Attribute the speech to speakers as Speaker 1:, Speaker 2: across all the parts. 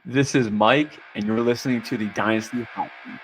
Speaker 1: This is Mike, and you're listening to the Dynasty Hotseat.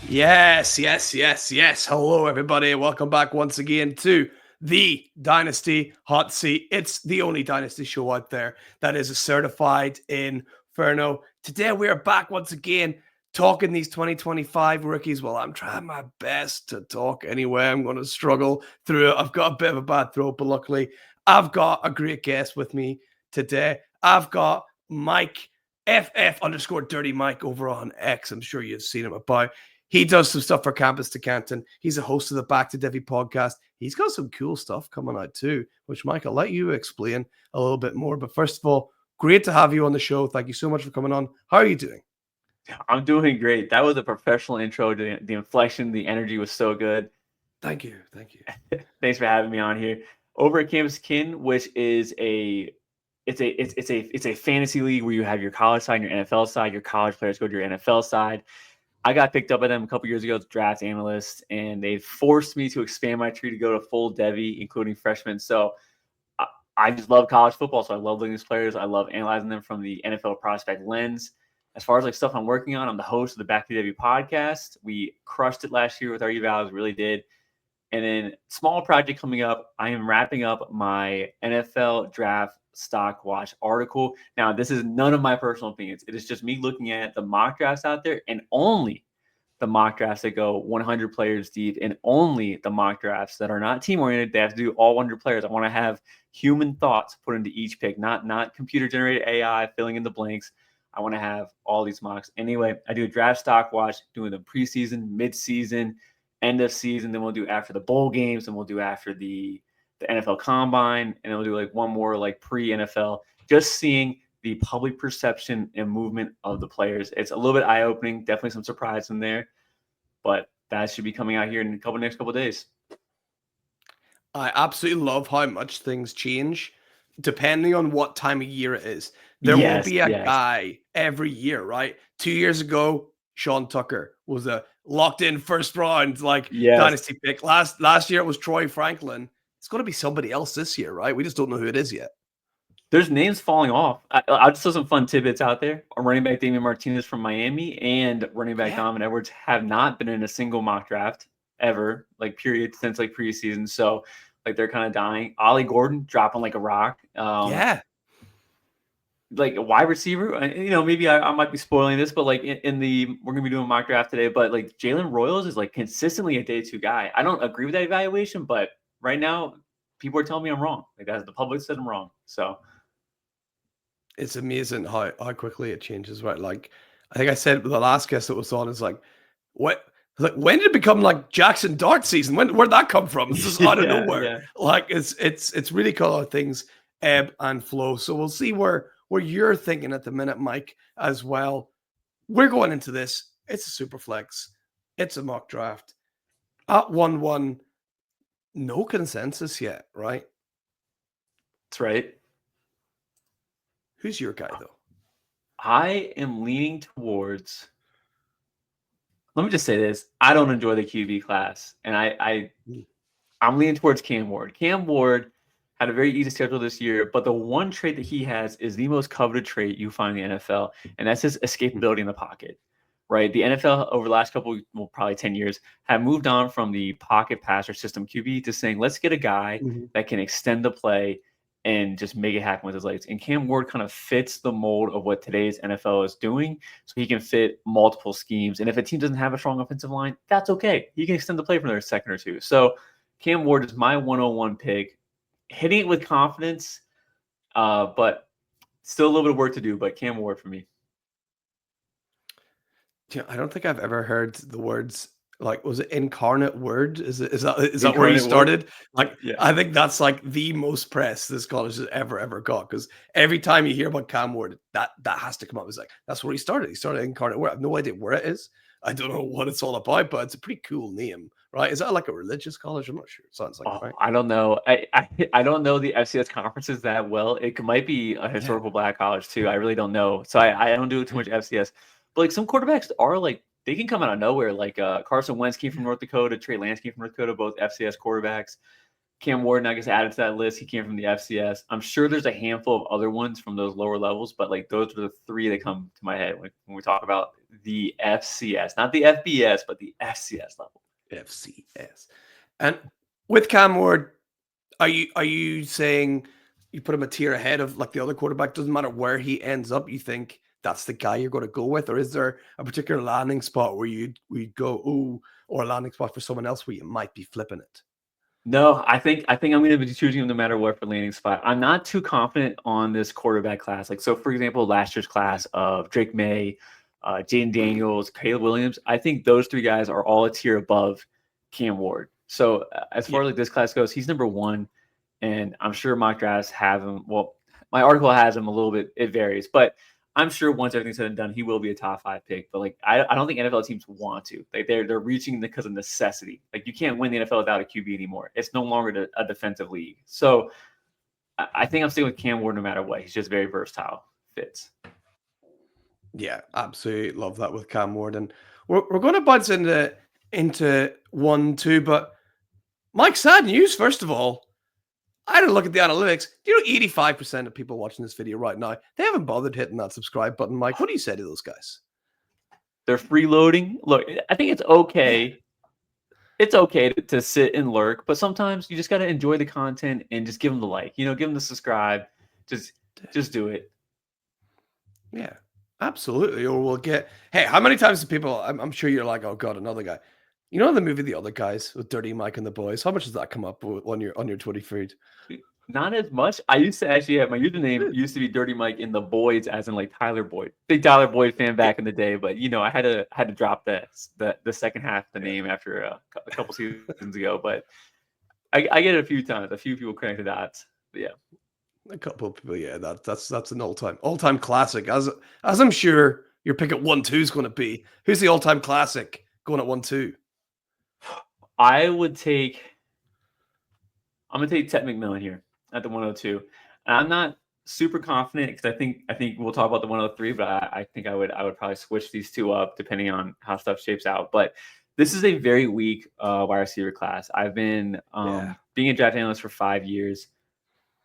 Speaker 2: Yes. Hello, everybody. Welcome back once again to the Dynasty Hot Seat. It's the only Dynasty show out there that is a certified inferno. Today, we are back once again talking these 2025 rookies. Well, I'm trying my best to talk anyway. I'm going to struggle through it. I've got a bit of a bad throat, but luckily, I've got a great guest with me today. I've got Mike, FF _ Dirty Mike over on X. I'm sure you've seen him about. He does some stuff for Campus to Canton. He's a host of the Back to Divi podcast. He's got some cool stuff coming out too, which, Mike, I'll let you explain a little bit more. But first of all, great to have you on the show. Thank you so much for coming on. How are you doing?
Speaker 1: I'm doing great. That was a professional intro. The inflection, the energy was so good.
Speaker 2: Thank you.
Speaker 1: Thanks for having me on here. Over at Campus Kin, which is it's a fantasy league where you have your college side and your NFL side. Your college players go to your NFL side. I got picked up by them a couple years ago as draft analyst, and they forced me to expand my tree to go to full Devi, including freshmen. So I just love college football. So I love looking at these players. I love analyzing them from the NFL prospect lens. As far as like stuff I'm working on, I'm the host of the Back to Devi podcast. We crushed it last year with our evals, really did. And then small project coming up. I am wrapping up my NFL draft stock watch article. Now, this is none of my personal opinions. It is just me looking at the mock drafts out there, and only the mock drafts that go 100 players deep, and only the mock drafts that are not team oriented. They have to do all 100 players. I want to have human thoughts put into each pick, not computer generated AI filling in the blanks. I want to have all these mocks. Anyway, I do a draft stock watch, doing the preseason, mid-season, end of season. Then we'll do after the bowl games, and we'll do after the NFL Combine, and then we'll do like one more like pre-NFL, just seeing the public perception and movement of the players. It's a little bit eye-opening, definitely some surprise in there, but that should be coming out here in next couple of days.
Speaker 2: I absolutely love how much things change depending on what time of year it is. There will be a guy every year, right? 2 years ago, Sean Tucker was a locked-in first round dynasty pick. Last year it was Troy Franklin. It's going to be somebody else this year, right? We just don't know who it is yet.
Speaker 1: There's names falling off. I'll just throw some fun tidbits out there. Running back Damian Martinez from Miami and running back Donovan Edwards have not been in a single mock draft ever, like period, since like preseason. So like they're kind of dying. Ollie Gordon dropping like a rock. Like a wide receiver, maybe I might be spoiling this, but like we're going to be doing a mock draft today, but like Jalen Royals is like consistently a day two guy. I don't agree with that evaluation, but right now people are telling me I'm wrong. Like the public said I'm wrong. So
Speaker 2: it's amazing how quickly it changes, right? Like I think I said the last guest that was on is like, what? Like when did it become like Jackson Dart season? Where'd that come from? It's just out of nowhere. Yeah. Like it's really cool how things ebb and flow. So we'll see where you're thinking at the minute, Mike, as well. We're going into this. It's a super flex. It's a mock draft. At 1-1, no consensus yet, right?
Speaker 1: That's right.
Speaker 2: Who's your guy, though?
Speaker 1: I am leaning towards... Let me just say this. I don't enjoy the QB class, and I'm leaning towards Cam Ward. Cam Ward had a very easy schedule this year, but the one trait that he has is the most coveted trait you find in the NFL, and that's his escapability in the pocket, right? The NFL over the last probably 10 years, have moved on from the pocket passer system QB to saying, let's get a guy that can extend the play and just make it happen with his legs. And Cam Ward kind of fits the mold of what today's NFL is doing, so he can fit multiple schemes. And if a team doesn't have a strong offensive line, that's okay. He can extend the play for another second or two. So Cam Ward is my 101 pick. Hitting it with confidence, but still a little bit of work to do, but Cam Ward for me.
Speaker 2: Yeah, I don't think I've ever heard the words, like, was it incarnate word? Is that where he started? Word? Like, yeah. I think that's like the most press this college has ever got, because every time you hear about Cam Ward, that has to come up. It's like, that's where he started. He started incarnate word. I have no idea where it is. I don't know what it's all about, but it's a pretty cool name, right? Is that like a religious college? I'm not sure. It sounds like right?
Speaker 1: I don't know. I don't know the FCS conferences that well. It might be a historical black college too. I really don't know. So I don't do too much FCS. But like some quarterbacks are like they can come out of nowhere. Like Carson Wentz came from North Dakota, Trey Lance came from North Dakota, both FCS quarterbacks. Cam Warden, I guess, added to that list. He came from the FCS. I'm sure there's a handful of other ones from those lower levels, but like those are the three that come to my head when we talk about the FCS, not the FBS, but the FCS level.
Speaker 2: FCS. And with Cam Ward, are you saying you put him a tier ahead of like the other quarterback? Doesn't matter where he ends up, you think that's the guy you're going to go with, or is there a particular landing spot where you'd go, ooh, or a landing spot for someone else where you might be flipping it?
Speaker 1: No, I think I'm going to be choosing him no matter what for landing spot. I'm not too confident on this quarterback class. Like, so for example, last year's class of Drake May, Jaden Daniels, Caleb Williams, I think those three guys are all a tier above Cam Ward. So as far as like this class goes, he's number one, and I'm sure mock drafts have him. Well, my article has him a little bit. It varies, but I'm sure once everything's said and done, he will be a top 5 pick. But like, I don't think NFL teams want to. Like they're reaching because of necessity. Like you can't win the NFL without a QB anymore. It's no longer a defensive league. So I think I'm sticking with Cam Ward no matter what. He's just very versatile. Fits.
Speaker 2: Yeah, absolutely love that with Cam Ward. And we're going to bounce into 1-2, but Mike, sad news. First of all, I had a look at the analytics. Do you know 85% of people watching this video right now, they haven't bothered hitting that subscribe button? Mike, what do you say to those guys?
Speaker 1: They're freeloading. Look, I think it's okay. Yeah. It's okay to sit and lurk, but sometimes you just got to enjoy the content and just give them the like. Give them the subscribe. Just do it.
Speaker 2: Yeah, absolutely. Or we'll get. Hey, how many times do people? I'm sure you're like, oh god, another guy. You know the movie The Other Guys with Dirty Mike and the Boys? How much does that come up on your Twitter feed?
Speaker 1: Not as much. I used to actually have my username used to be Dirty Mike in the Boys, as in like Tyler Boyd. Big Tyler Boyd fan back in the day, but I had to drop the second half of the name after a couple seasons ago. But I get it a few times. A few people connect the dots. But yeah.
Speaker 2: A couple of people, yeah. That's an all-time classic. As I'm sure your pick at 1-2 is going to be. Who's the all-time classic going at 1-2?
Speaker 1: I'm gonna take Tet MacMillan here at the 102. And I'm not super confident because I think we'll talk about the 103, but I think I would probably switch these two up depending on how stuff shapes out. But this is a very weak wide receiver class. I've been being a draft analyst for 5 years.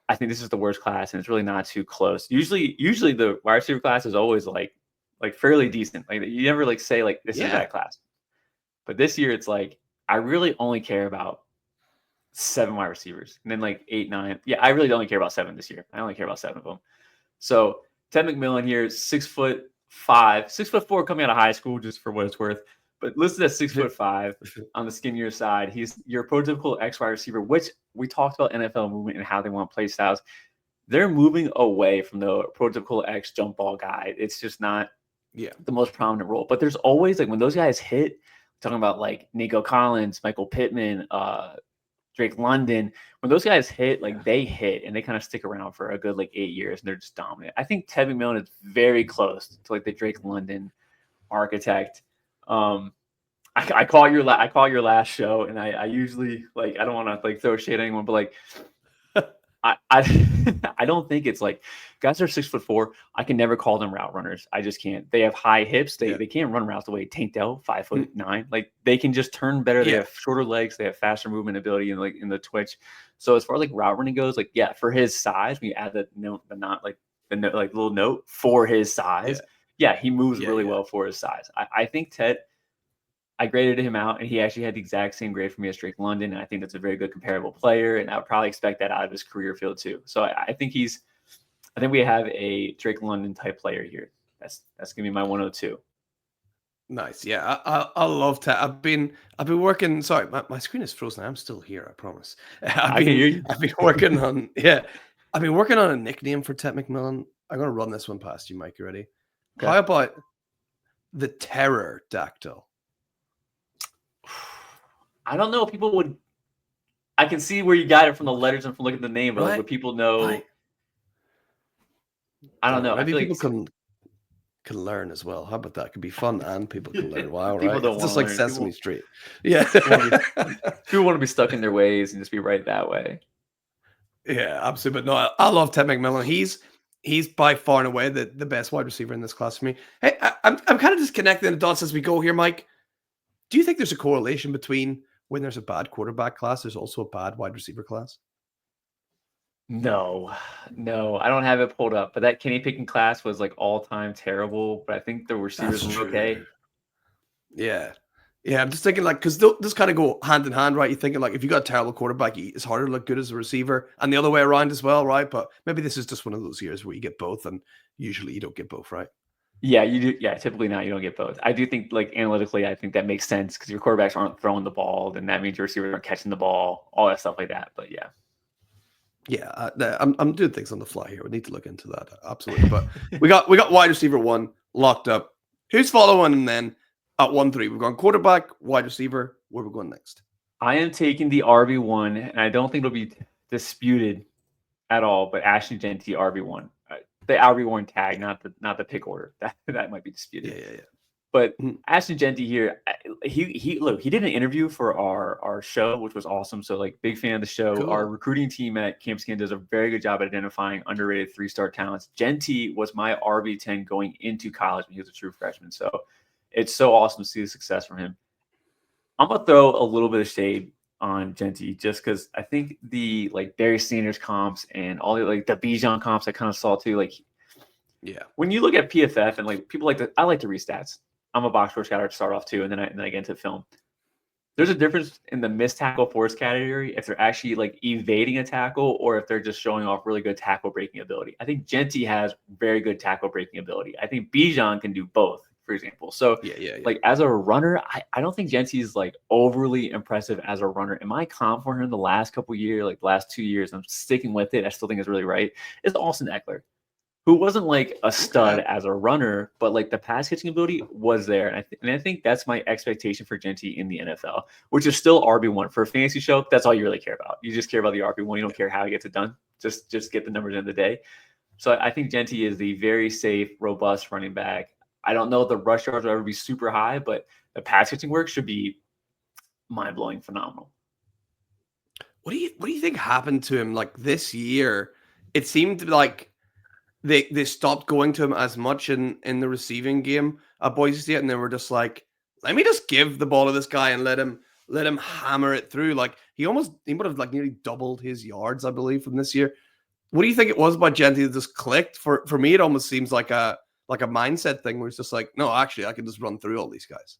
Speaker 1: I think this is the worst class, and it's really not too close. Usually the wide receiver class is always like fairly decent. Like you never like say like this is that class. But this year it's like I really only care about 7 wide receivers, and then like 8, 9. Yeah, I really only care about 7 this year. I only care about 7 of them. So Tet MacMillan here, 6'5", 6'4", coming out of high school, just for what it's worth. But listed at 6'5" on the skinnier side. He's your prototypical X wide receiver, which we talked about NFL movement and how they want play styles. They're moving away from the prototypical X jump ball guy. It's just not the most prominent role. But there's always like when those guys hit, talking about like Nico Collins, Michael Pittman, Drake London, when those guys hit, like they hit and they kind of stick around for a good like 8 years and they're just dominant. I think Tet MacMillan is very close to like the Drake London architect. I call your last show, and I usually like I don't want to like throw shade at anyone, but like I don't think it's like guys are 6'4". I can never call them route runners. I just can't. They have high hips. They can't run routes the way Tank Dell, 5'9". Like they can just turn better. They have shorter legs. They have faster movement ability and like in the twitch. So as far as like route running goes, like for his size, we add the note, but not like the note, like little note for his size. Yeah, he moves really well for his size. I think Tet. I graded him out, and he actually had the exact same grade for me as Drake London, and I think that's a very good comparable player, and I would probably expect that out of his career field too. So I think we have a Drake London type player here. That's gonna be my 102.
Speaker 2: Nice, yeah. I love Tet. I've been working. Sorry, my screen is frozen. I'm still here. I promise. I've been working on I've been working on a nickname for Tet MacMillan. I'm gonna run this one past you, Mike. You ready? Okay. How about the Terror Dactyl?
Speaker 1: I don't know. People would. I can see where you got it from the letters and from looking at the name, but like, would people know? I don't know.
Speaker 2: Maybe people can learn as well. How about that? Could be fun and people can learn. Wow,
Speaker 1: people
Speaker 2: right?
Speaker 1: Don't
Speaker 2: it's just like Sesame Street.
Speaker 1: Yeah. People want to be stuck in their ways and just be right that way.
Speaker 2: Yeah, absolutely. But no, I love Tet MacMillan. He's He's by far and away the best wide receiver in this class for me. Hey, I'm kind of just connecting the dots as we go here, Mike. Do you think there's a correlation between when there's a bad quarterback class, there's also a bad wide receiver class?
Speaker 1: No, I don't have it pulled up, but that Kenny Pickett class was like all time terrible. But I think the receivers
Speaker 2: That's
Speaker 1: were okay.
Speaker 2: true. Yeah. Yeah, I'm just thinking like, because those kind of go hand in hand, right? You're thinking like, if you got a terrible quarterback, it's harder to look good as a receiver, and the other way around as well, right? But maybe this is just one of those years where you get both, and usually you don't get both, right?
Speaker 1: Yeah, you do. Yeah, typically now you don't get both. I do think, like analytically, I think that makes sense because your quarterbacks aren't throwing the ball, then that means your receivers aren't catching the ball, all that stuff like that. But yeah.
Speaker 2: Yeah, I'm doing things on the fly here. We need to look into that, absolutely. But we got wide receiver 1 locked up. Who's following then at 1-3? We've gone quarterback, wide receiver. Where we going next?
Speaker 1: I am taking the RB1, and I don't think it'll be disputed at all. But Ashton Jeanty RB1, the RB1 tag, not the pick order. That might be disputed.
Speaker 2: Yeah.
Speaker 1: But Ashton Jeanty here, he did an interview for our show, which was awesome. So like big fan of the show.
Speaker 2: Cool.
Speaker 1: Our recruiting team at Camp Skin does a very good job at identifying underrated 3-star talents. Jeanty was my RB10 going into college when he was a true freshman. So it's so awesome to see the success from him. I'm gonna throw a little bit of shade on Jeanty just because I think the like Barry Sanders comps and all the like the Bijan comps I kind of saw too. Like,
Speaker 2: yeah,
Speaker 1: when you look at PFF and like people I like to read stats. I'm a box score scouter to start off too, and then I get into film. There's a difference in the missed tackle force category if they're actually like evading a tackle or if they're just showing off really good tackle breaking ability. I think Jeanty has very good tackle breaking ability. I think Bijan can do both, for example. So
Speaker 2: yeah.
Speaker 1: Like as a runner, I don't think Jeanty is like overly impressive as a runner. In my comp for him the last couple years, like the last 2 years, I'm sticking with it. I still think it's really right. It's Austin Eckler, who wasn't like a stud as a runner, but like the pass catching ability was there. And I think that's my expectation for Jeanty in the NFL, which is still RB1 for a fantasy show. That's all you really care about. You just care about the RB1. You don't care how he gets it done. Just get the numbers in the day. So I think Jeanty is the very safe, robust running back. I don't know if the rush yards will ever be super high, but the pass catching work should be mind blowing, phenomenal.
Speaker 2: What do you think happened to him like this year? It seemed like they stopped going to him as much in the receiving game at Boise State, and they were just like, let me just give the ball to this guy and let him hammer it through. Like he would have like nearly doubled his yards, I believe, from this year. What do you think it was about Jeanty that just clicked? For me, it almost seems like a mindset thing where it's just like, no, actually, I can just run through all these guys.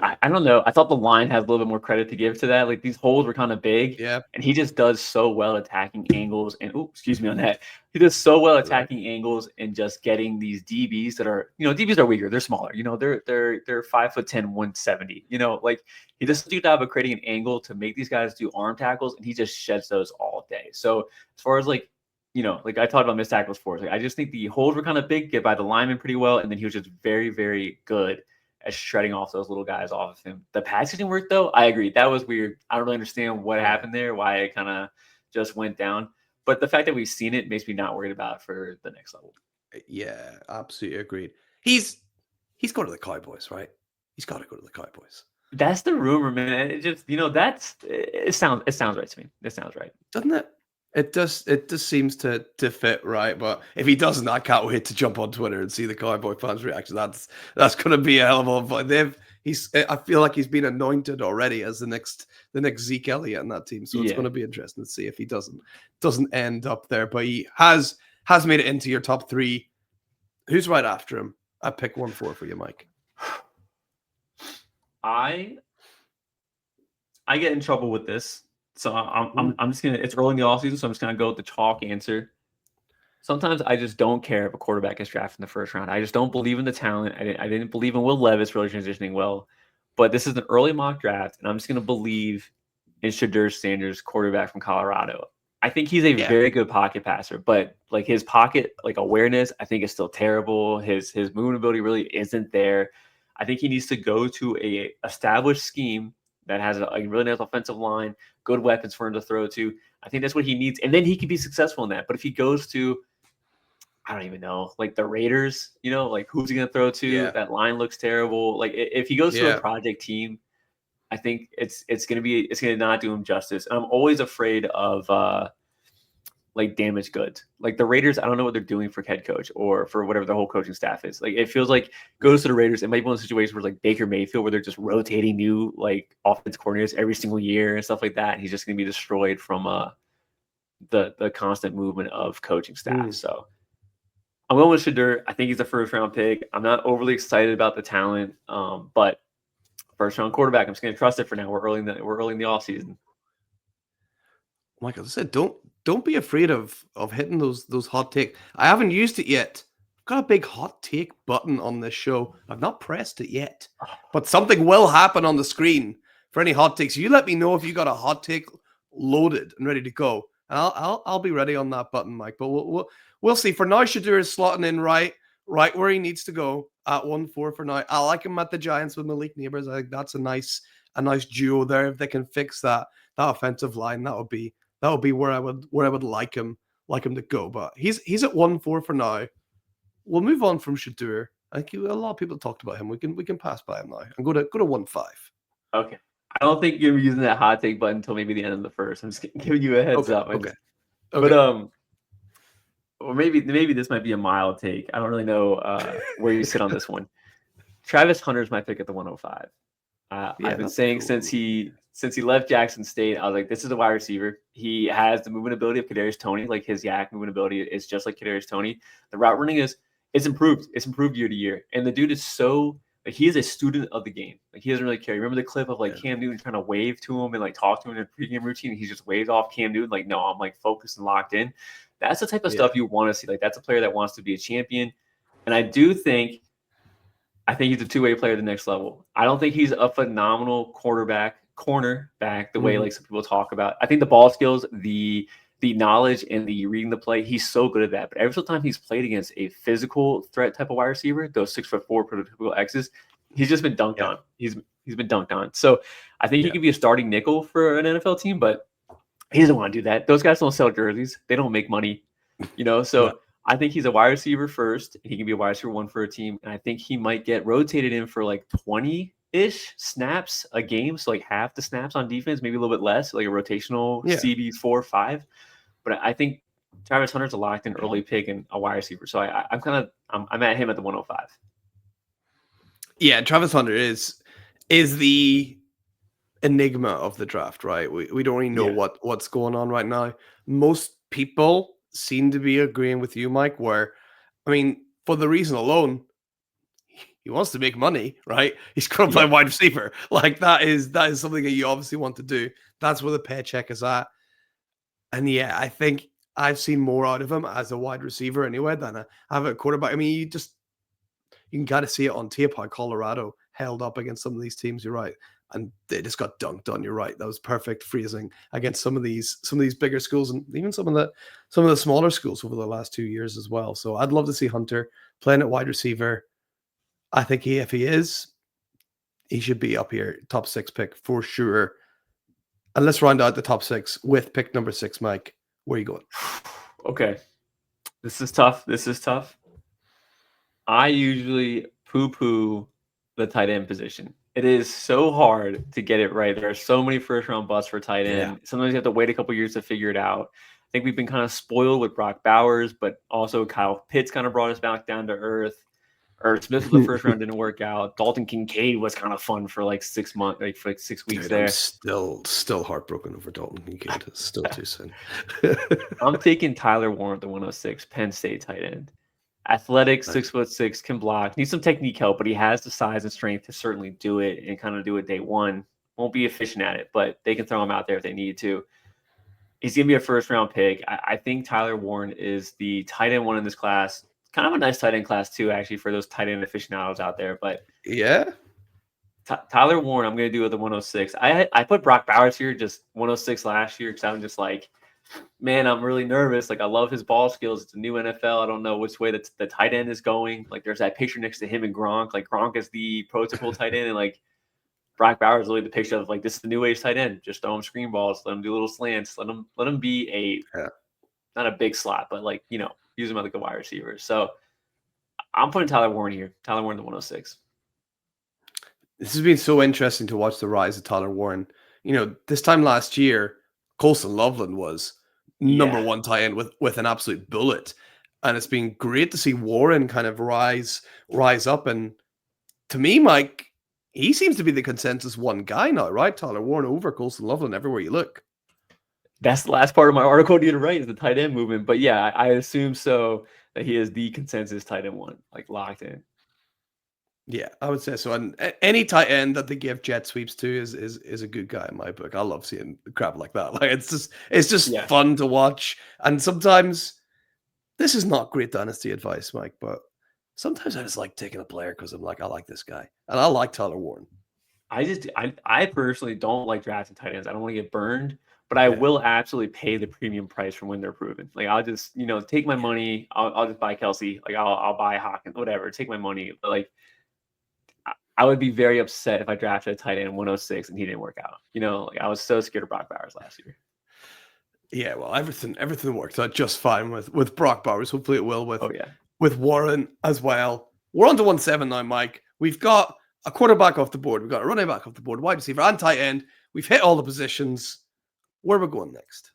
Speaker 1: I don't know. I thought the line has a little bit more credit to give to that. Like these holes were kind of big,
Speaker 2: yeah,
Speaker 1: and he just does so well attacking angles. And excuse me on that. He does so well attacking angles and just getting these DBs that are, DBs are weaker. They're smaller. They're 5'10", 170. Like he does a good job of creating an angle to make these guys do arm tackles, and he just sheds those all day. So as far as like I talked about missed tackles before. Like I just think the holes were kind of big, get by the lineman pretty well, and then he was just very, very good at shredding off those little guys off of him. The pass catching work, though, I agree. That was weird. I don't really understand what happened there, why it kind of just went down. But the fact that we've seen it makes me not worried about it for the next level.
Speaker 2: Yeah, absolutely agreed. He's going to the Cowboys, right? He's got to go to the Cowboys.
Speaker 1: That's the rumor, man. It just, it sounds right to me. It sounds right.
Speaker 2: Doesn't it? It just seems to fit right, but if he doesn't, I can't wait to jump on Twitter and see the Cowboy fans' reaction. That's going to be a hell of a fun. I feel like he's been anointed already as the next Zeke Elliott in that team, so it's going to be interesting to see if he doesn't end up there. But he has made it into your top 3. Who's right after him? I pick 1-4 for you, Mike.
Speaker 1: I get in trouble with this. So I'm just gonna. It's early in the offseason, so I'm just gonna go with the chalk answer. Sometimes I just don't care if a quarterback is drafted in the first round. I just don't believe in the talent. I didn't believe in Will Levis really transitioning well, but this is an early mock draft, and I'm just gonna believe in Shedeur Sanders, quarterback from Colorado. I think he's a very good pocket passer, but like his pocket like awareness, I think is still terrible. His movement ability really isn't there. I think he needs to go to a established scheme that has a really nice offensive line, good weapons for him to throw to. I think that's what he needs. And then he can be successful in that. But if he goes to, I don't even know, like the Raiders, like who's he going to throw to?
Speaker 2: Yeah.
Speaker 1: That line looks terrible. Like if he goes to a project team, I think it's going to not do him justice. And I'm always afraid of like damaged goods. Like the Raiders, I don't know what they're doing for head coach or for whatever the whole coaching staff is. Like it feels like goes to the Raiders. It might be one of those situations where like Baker Mayfield, where they're just rotating new like offense coordinators every single year and stuff like that. And he's just going to be destroyed from the constant movement of coaching staff. So I'm going with Shedeur. I think he's a first round pick. I'm not overly excited about the talent, but first round quarterback. I'm just going to trust it for now. We're early in the offseason.
Speaker 2: Like I said, don't be afraid of hitting those hot takes. I haven't used it yet. I've got a big hot take button on this show. I've not pressed it yet, but something will happen on the screen for any hot takes. You let me know if you got a hot take loaded and ready to go, and I'll be ready on that button, Mike. But we'll see. For now, Shedeur is slotting in right where he needs to go at 1-4 for now. I like him at the Giants with Malik Neighbors. I think that's a nice duo there. If they can fix that offensive line, that would be where I would like him to go. But he's at 1-4 for now. We'll move on from Shedeur. I think a lot of people talked about him. We can pass by him now and go to 1-5.
Speaker 1: Okay. I don't think you're using that hot take button until maybe the end of the first. I'm just giving you a heads up.
Speaker 2: Okay.
Speaker 1: But or maybe this might be a mild take. I don't really know where you sit on this one. Travis Hunter's my pick at the 105. I've been saying since he left Jackson State, I was like, this is a wide receiver. He has the movement ability of Kadarius Toney, like his yak movement ability is just like Kadarius Toney. The route running it's improved. It's improved year to year. And the dude is so like he is a student of the game. Like he doesn't really care. Remember the clip of like Cam Newton trying to wave to him and like talk to him in a pregame routine, and he just waves off Cam Newton, like, no, I'm like focused and locked in. That's the type of stuff you want to see. Like that's a player that wants to be a champion. And I think he's a two-way player at the next level. I don't think he's a phenomenal cornerback the way like some people talk about. I think the ball skills, the knowledge and the reading the play, he's so good at that. But every single time he's played against a physical threat type of wide receiver, those 6'4" prototypical X's, he's just been dunked on. He's been dunked on. So I think he could be a starting nickel for an NFL team, but he doesn't want to do that. Those guys don't sell jerseys. They don't make money, So I think he's a wide receiver first. He can be a wide receiver one for a team. And I think he might get rotated in for like 20-ish snaps a game. So like half the snaps on defense, maybe a little bit less, like a rotational CB 4-5. But I think Travis Hunter's a locked in early pick and a wide receiver. So I'm at him at the 105.
Speaker 2: Yeah, Travis Hunter is the enigma of the draft, right? We don't really know what's going on right now. Most people seem to be agreeing with you, Mike, where, I mean, for the reason alone, he wants to make money, right? He's going to play wide receiver. Like that is something that you obviously want to do. That's where the paycheck is at. And I think I've seen more out of him as a wide receiver anyway than I have a quarterback. I mean, you can kind of see it on tape how Colorado held up against some of these teams. You're right. And they just got dunked on. You're right. That was perfect phrasing against some of these bigger schools and even some of the smaller schools over the last 2 years as well. So I'd love to see Hunter playing at wide receiver. I think if he is, he should be up here, top 6 pick for sure. And let's round out the top 6 with pick number 6, Mike. Where are you going?
Speaker 1: Okay. This is tough. I usually poo-poo the tight end position. It is so hard to get it right. There are so many first-round busts for tight end. Yeah. Sometimes you have to wait a couple years to figure it out. I think we've been kind of spoiled with Brock Bowers, but also Kyle Pitts kind of brought us back down to earth. Irv Smith was the first round, didn't work out. Dalton Kincaid was kind of fun for like 6 months, like for like 6 weeks. Dude, there.
Speaker 2: I'm still heartbroken over Dalton Kincaid. It's still too soon.
Speaker 1: I'm taking Tyler Warren at the 106, Penn State tight end. Athletic, 6'6", can block. Needs some technique help, but he has the size and strength to certainly do it and kind of do it day one. Won't be efficient at it, but they can throw him out there if they need to. He's going to be a first-round pick. I think Tyler Warren is the tight end one in this class. Kind of a nice tight end class, too, actually, for those tight end aficionados out there. But Tyler Warren, I'm going to do with the 106. I put Brock Bowers here, just 106 last year, because I'm just like, man, I'm really nervous. Like, I love his ball skills. It's a new NFL. I don't know which way the tight end is going. Like, there's that picture next to him and Gronk. Like, Gronk is the prototypical tight end, and, like, Brock Bowers is really the picture of, like, this is the new age tight end. Just throw him screen balls. Let him do little slants. Let him be not a big slot, but, like, use him as like a wide receiver. So I'm putting Tyler Warren here. Tyler Warren, the 106.
Speaker 2: This has been so interesting to watch the rise of Tyler Warren. This time last year, Colson Loveland was number
Speaker 1: Yeah.
Speaker 2: one tight end with an absolute bullet. And it's been great to see Warren kind of rise up. And to me, Mike, he seems to be the consensus one guy now, right? Tyler Warren over Colston Loveland everywhere you look.
Speaker 1: That's the last part of my article I need to write is the tight end movement. But yeah, I assume so that he is the consensus tight end one, like locked in.
Speaker 2: Yeah, I would say so. And any tight end that they give jet sweeps to is a good guy in my book. I love seeing crap like that. Like it's just
Speaker 1: Yeah.
Speaker 2: fun to watch. And sometimes this is not great dynasty advice, Mike, but sometimes I just like taking a player because I'm like, I like this guy. And I like Tyler Warren.
Speaker 1: I personally don't like drafting tight ends. I don't want to get burned, but I
Speaker 2: Yeah.
Speaker 1: will absolutely pay the premium price for when they're proven. Like I'll just, take my money. I'll just buy Kelsey. Like I'll buy Hawkins, whatever. Take my money. But like I would be very upset if I drafted a tight end 106 and he didn't work out. Like I was so scared of Brock Bowers last year.
Speaker 2: Yeah, well, everything worked out just fine with Brock Bowers. Hopefully it will with Warren as well. We're on to 1-7 now, Mike. We've got a quarterback off the board. We've got a running back off the board, wide receiver and tight end. We've hit all the positions. Where are we going next?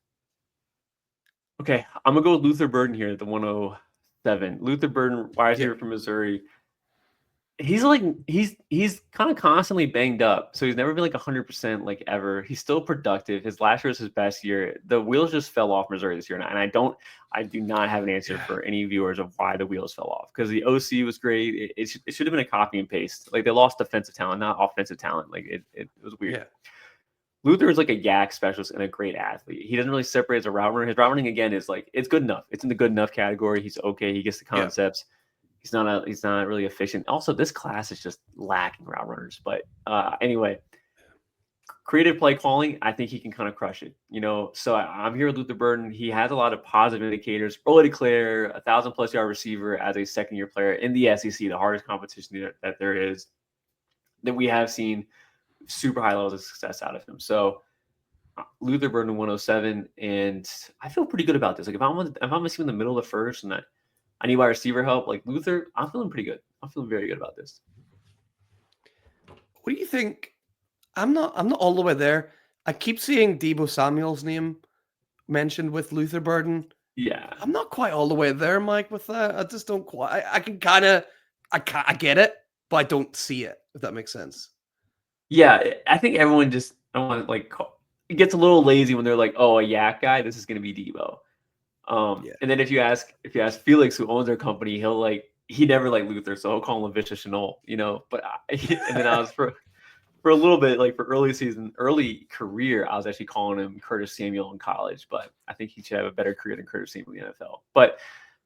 Speaker 1: Okay, I'm gonna go with Luther Burden here at the 107. Luther Burden, wide receiver from Missouri. He's kind of constantly banged up, so he's never been like 100% like ever. He's still productive. His last year was his best year. The wheels just fell off Missouri this year, and I do not have an answer for any viewers of why the wheels fell off, because the OC was great. It should have been a copy and paste. Like they lost defensive talent, not offensive talent. Like it was weird.
Speaker 2: Yeah.
Speaker 1: Luther is like a yak specialist and a great athlete. He doesn't really separate as a route runner. His route running again is like it's good enough. It's in the good enough category. He's okay. He gets the concepts. Yeah. He's not really efficient. Also, this class is just lacking route runners. But anyway, creative play calling, I think he can kind of crush it. So I'm here with Luther Burden. He has a lot of positive indicators. Early declare, 1,000+ yard receiver as a second-year player in the SEC, the hardest competition that there is. That we have seen super high levels of success out of him. So Luther Burden 107, and I feel pretty good about this. Like if I'm gonna see him in the middle of the first and I need wide receiver help, like Luther, I'm feeling pretty good. I'm feeling very good about this.
Speaker 2: What do you think? I'm not all the way there. I keep seeing Deebo Samuel's name mentioned with Luther Burden.
Speaker 1: Yeah.
Speaker 2: I'm not quite all the way there, Mike, with that. I just don't quite. I can kind of, I get it, but I don't see it, if that makes sense.
Speaker 1: Yeah, I think everyone just, it gets a little lazy when they're like, oh, a yak guy, this is going to be Deebo. And then if you ask Felix, who owns their company, he never liked Luther, so he'll call him Vicious Chenault, But and then I was for a little bit, like for early career, I was actually calling him Curtis Samuel in college, but I think he should have a better career than Curtis Samuel in the NFL. But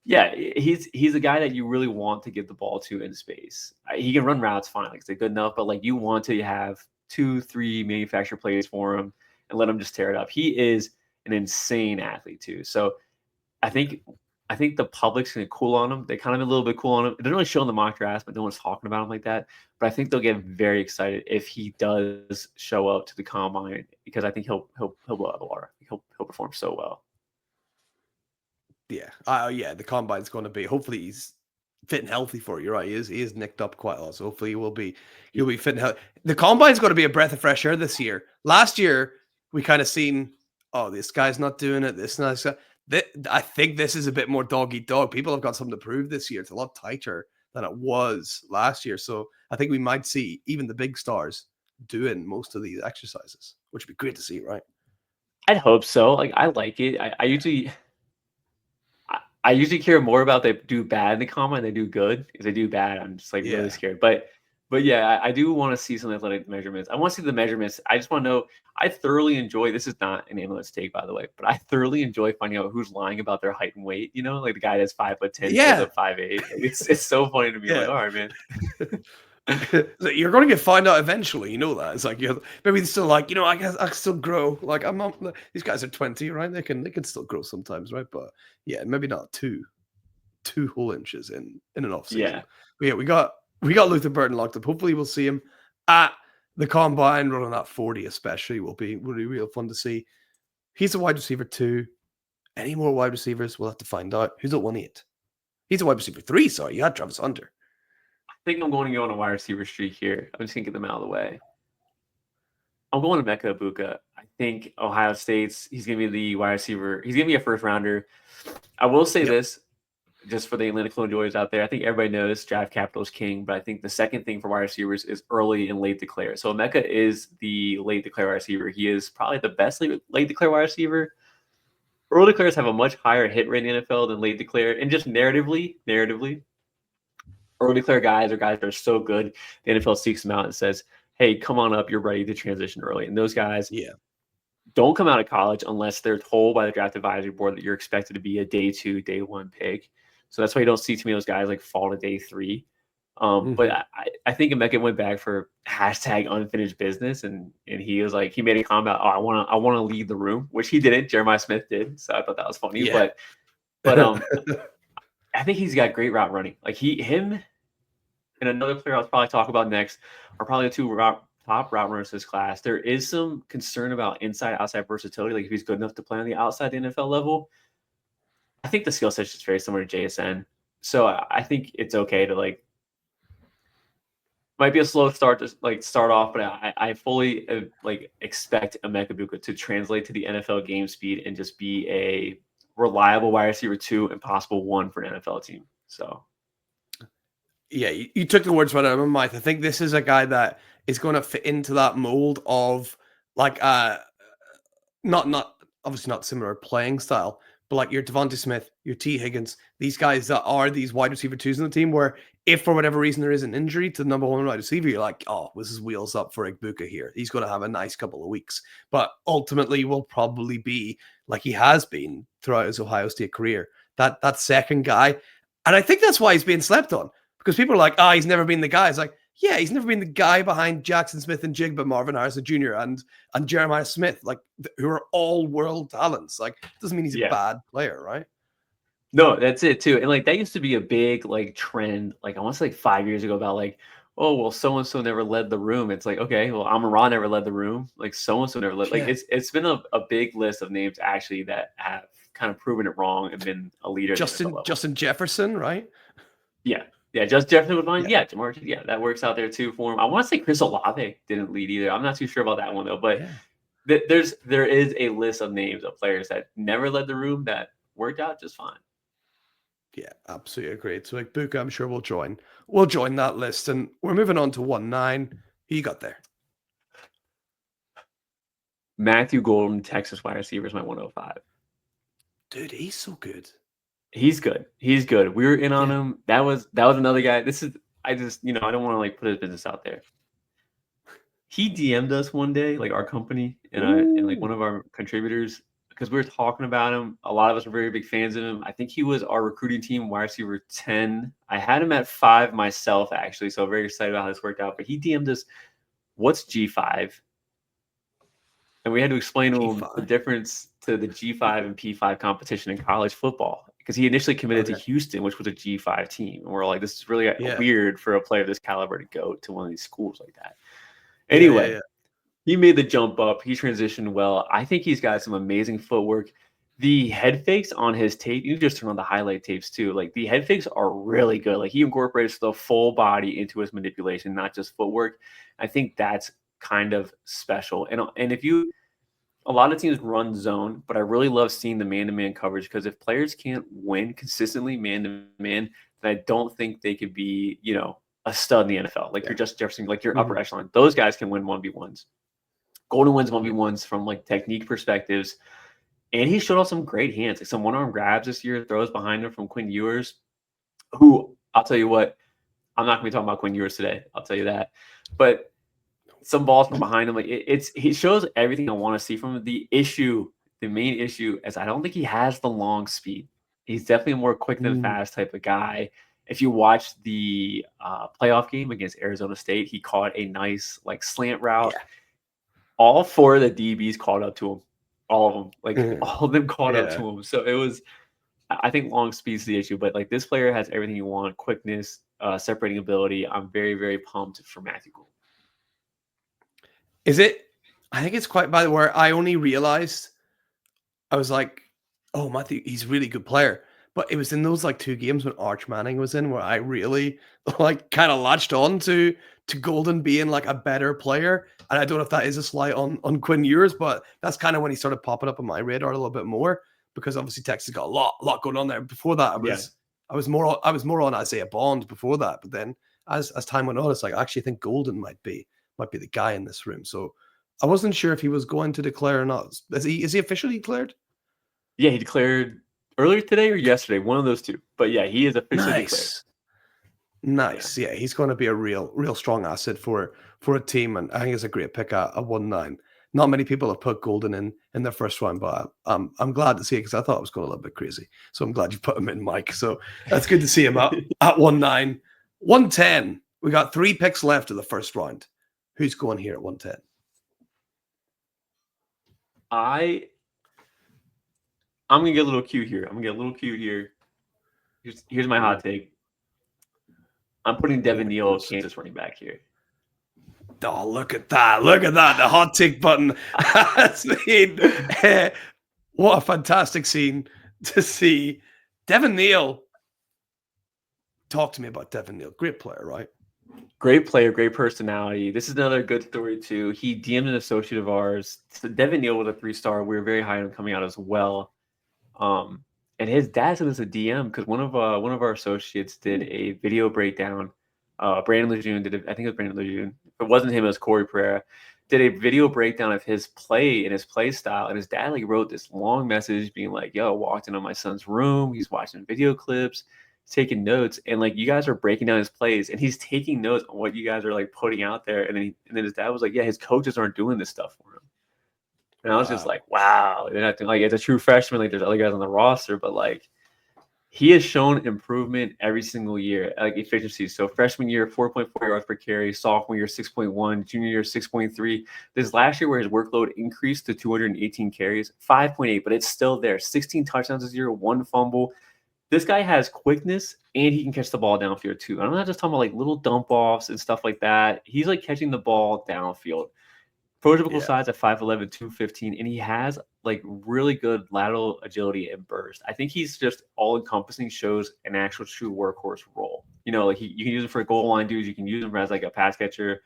Speaker 1: yeah, he's a guy that you really want to give the ball to in space. He can run routes fine, like it's good enough, but like you want to have 2-3 manufactured plays for him and let him just tear it up. He is an insane athlete too. So I think the public's gonna cool on him. They kind of a little bit cool on him. It doesn't really show in the mock draft, but no one's talking about him like that. But I think they'll get very excited if he does show up to the combine, because I think he'll blow out of the water. He'll perform so well.
Speaker 2: Yeah. The combine's going to be. Hopefully, he's fit and healthy for you. Right? He is nicked up quite a lot. So hopefully, he'll be fit and healthy. The combine's going to be a breath of fresh air this year. Last year, we kind of seen, oh, this guy's not doing it. This not. I think this is a bit more dog eat dog. People have got something to prove this year. It's a lot tighter than it was last year. So I think we might see even the big stars doing most of these exercises, which would be great to see, right?
Speaker 1: I'd hope so. Like I like it. I usually care more about they do bad in the combine than they do good. If they do bad, I'm just really scared. But yeah, I do want to see some athletic measurements. I want to see the measurements. I just want to know. I thoroughly enjoy. This is not an analyst take, by the way, but I thoroughly enjoy finding out who's lying about their height and weight. Like the guy that's 5'10",
Speaker 2: yeah,
Speaker 1: 5'8". It's so funny to me. Like, all right, man.
Speaker 2: You're going to get find out eventually. You know that. It's like maybe they're still like, I guess I can still grow. Like I'm not. These guys are 20, right? They can still grow sometimes, right? But yeah, maybe not two whole inches in an off season.
Speaker 1: Yeah.
Speaker 2: But yeah, we got Luther Burden locked up. Hopefully, we'll see him at the combine running that 40, especially. Will be real fun to see. He's a wide receiver 2. Any more wide receivers? We'll have to find out. Who's at 1-8? He's a wide receiver 3. Sorry, you had Travis Hunter.
Speaker 1: I think I'm going to go on a wide receiver streak here. I'm just going to get them out of the way. I'm going to Emeka Egbuka. I think Ohio State's he's gonna be the wide receiver. He's gonna be a first rounder. I will say
Speaker 2: Yep.
Speaker 1: this, just for the Atlantic enjoyers out there. I think everybody knows draft capital is king, but I think the second thing for wide receivers is early and late declare. So Emeka is the late declare wide receiver. He is probably the best late declare wide receiver. Early declares have a much higher hit rate in the NFL than late declare, and just narratively, early declare guys are guys that are so good. The NFL seeks them out and says, "Hey, come on up. You're ready to transition early." And those guys, don't come out of college unless they're told by the draft advisory board that you're expected to be a day 2, day 1 pick. So that's why you don't see too many of those guys like fall to day 3. But I think Emeka went back for hashtag unfinished business, and he was like, he made a comment, "Oh, I want to lead the room," which he didn't. Jeremiah Smith did, so I thought that was funny.
Speaker 2: Yeah.
Speaker 1: But I think he's got great route running. Like him, and another player I'll probably talk about next are probably the two top route runners this class. There is some concern about inside-outside versatility, like if he's good enough to play on the outside the NFL level. I think the skill set is just very similar to JSN. So I think it's okay to like, might be a slow start to like start off, but I fully like expect Emeka Egbuka to translate to the NFL game speed and just be a reliable wide receiver 2 and possible 1 for an NFL team. So
Speaker 2: yeah, you took the words right out of my mouth. I think this is a guy that is going to fit into that mold of like not obviously not similar playing style, but like your Devontae Smith, your T. Higgins, these guys that are these wide receiver 2s in the team, where if for whatever reason there is an injury to the number 1 wide receiver, you're like, oh, this is wheels up for Egbuka here. He's going to have a nice couple of weeks, but ultimately will probably be like he has been throughout his Ohio State career, that second guy. And I think that's why he's being slept on, because people are like, oh, he's never been the guy. It's like, yeah, he's never been the guy behind Jackson Smith and Jigba, Marvin Harrison Jr. and Jeremiah Smith, like who are all world talents. Like, doesn't mean he's a bad player, right?
Speaker 1: No, that's it too. And like that used to be a big like trend, like I want to say like 5 years ago, about like, oh well, so and so never led the room. It's like, okay, well, Amon-Ra never led the room. Like so and so never led. Like it's been a big list of names actually that have kind of proven it wrong and been a leader.
Speaker 2: Justin Jefferson, right?
Speaker 1: Yeah, just Jefferson with mine. Yeah, Jamar. Yeah, that works out there too for him. I want to say Chris Olave didn't lead either. I'm not too sure about that one though. But there is a list of names of players that never led the room that worked out just fine.
Speaker 2: Yeah, absolutely agreed. So like Egbuka, I'm sure we'll join that list, and we're moving on to 1-9. Who you got there?
Speaker 1: Matthew Golden, Texas wide receiver, is my 105.
Speaker 2: Dude, he's so good.
Speaker 1: He's good. He's good. We were in on him. That was another guy. I just, I don't want to like put his business out there. He DM'd us one day, like our company and like one of our contributors, because we were talking about him. A lot of us were very big fans of him. I think he was our recruiting team wide receiver 10. I had him at 5 myself, actually, so very excited about how this worked out. But he DM'd us, "What's G5?" And we had to explain to him the difference to the G5 and P5 competition in college football, because he initially committed to Houston, which was a G5 team. And we're like, this is really weird for a player of this caliber to go to one of these schools like that. Anyway, he made the jump up. He transitioned well. I think he's got some amazing footwork. The head fakes on his tape, you just turn on the highlight tapes too. Like the head fakes are really good. Like he incorporates the full body into his manipulation, not just footwork. I think that's kind of special. And if you, a lot of teams run zone, but I really love seeing the man-to-man coverage, because if players can't win consistently man-to-man, then I don't think they could be, a stud in the NFL. Like you're just Jefferson, like your upper echelon. Those guys can win 1v1s. Golden wins 1v1s from like technique perspectives. And he showed off some great hands, like some one-arm grabs this year, throws behind him from Quinn Ewers, who, I'll tell you what, I'm not going to be talking about Quinn Ewers today. I'll tell you that. But some balls from behind him, like he shows everything I want to see from him. The main issue is I don't think he has the long speed. He's definitely a more quick than fast type of guy. If you watch the playoff game against Arizona State, he caught a nice like slant route. Yeah. All 4 of the DBs caught up to him. All of them, like all of them caught up to him. So it was, I think long speed's the issue, but like this player has everything you want: quickness, separating ability. I'm very, very pumped for Matthew Gould.
Speaker 2: Is it? I think it's quite by the way. I only realized, I was like, oh, Matthew, he's a really good player. But it was in those like 2 games when Arch Manning was in where I really like kind of latched on to Golden being like a better player. And I don't know if that is a slight on Quinn Ewers, but that's kind of when he started popping up on my radar a little bit more, because obviously Texas got a lot going on there. Before that, I was more on Isaiah Bond before that. But then as time went on, it's like I actually think Golden might be the guy in this room. So I wasn't sure if he was going to declare or not. Is he officially declared?
Speaker 1: Yeah, he declared earlier today or yesterday, one of those two. But yeah, he is officially declared.
Speaker 2: Nice. Yeah, he's going to be a real strong asset for a team, and I think it's a great pick at 1-9. Not many people have put Golden in their first round, but I'm glad to see it because I thought it was going a little bit crazy. So I'm glad you put him in, Mike. So that's good to see him at 1-9. 1-10. We got 3 picks left of the first round. Who's going here at 1-10?
Speaker 1: I'm gonna get a little cute here. Here's my hot take. I'm putting Devin Neal, Kansas running back here.
Speaker 2: Oh, look at that. The hot take button has been. What a fantastic scene to see. Devin Neal. Talk to me about Devin Neal. Great player, right?
Speaker 1: Great player, great personality. This is another good story, too. He DM'd an associate of ours. So Devin Neal was a 3-star. We were very high on him coming out as well. And his dad said this a DM because one of our associates did a video breakdown. Brandon Lejeune did it. I think it was Brandon Lejeune. If it wasn't him, it was Corey Pereira. Did a video breakdown of his play and his play style. And his dad wrote this long message being like, yo, walked into my son's room. He's watching video clips, taking notes. And you guys are breaking down his plays and he's taking notes on what you guys are putting out there. And then his dad was like, yeah, his coaches aren't doing this stuff for him. And I was just like, wow. They're not doing, it's a true freshman. There's other guys on the roster, but he has shown improvement every single year, efficiency. So freshman year, 4.4 yards per carry. Sophomore year, 6.1. Junior year, 6.3. This last year where his workload increased to 218 carries, 5.8, but it's still there. 16 touchdowns this year, 1 fumble. This guy has quickness and he can catch the ball downfield too. I'm not just talking about little dump offs and stuff like that. He's catching the ball downfield. Prototypical size at 5'11", 215, and he has really good lateral agility and burst. I think he's just all-encompassing, shows an actual true workhorse role. You can use him for goal line dudes, you can use him as a pass catcher,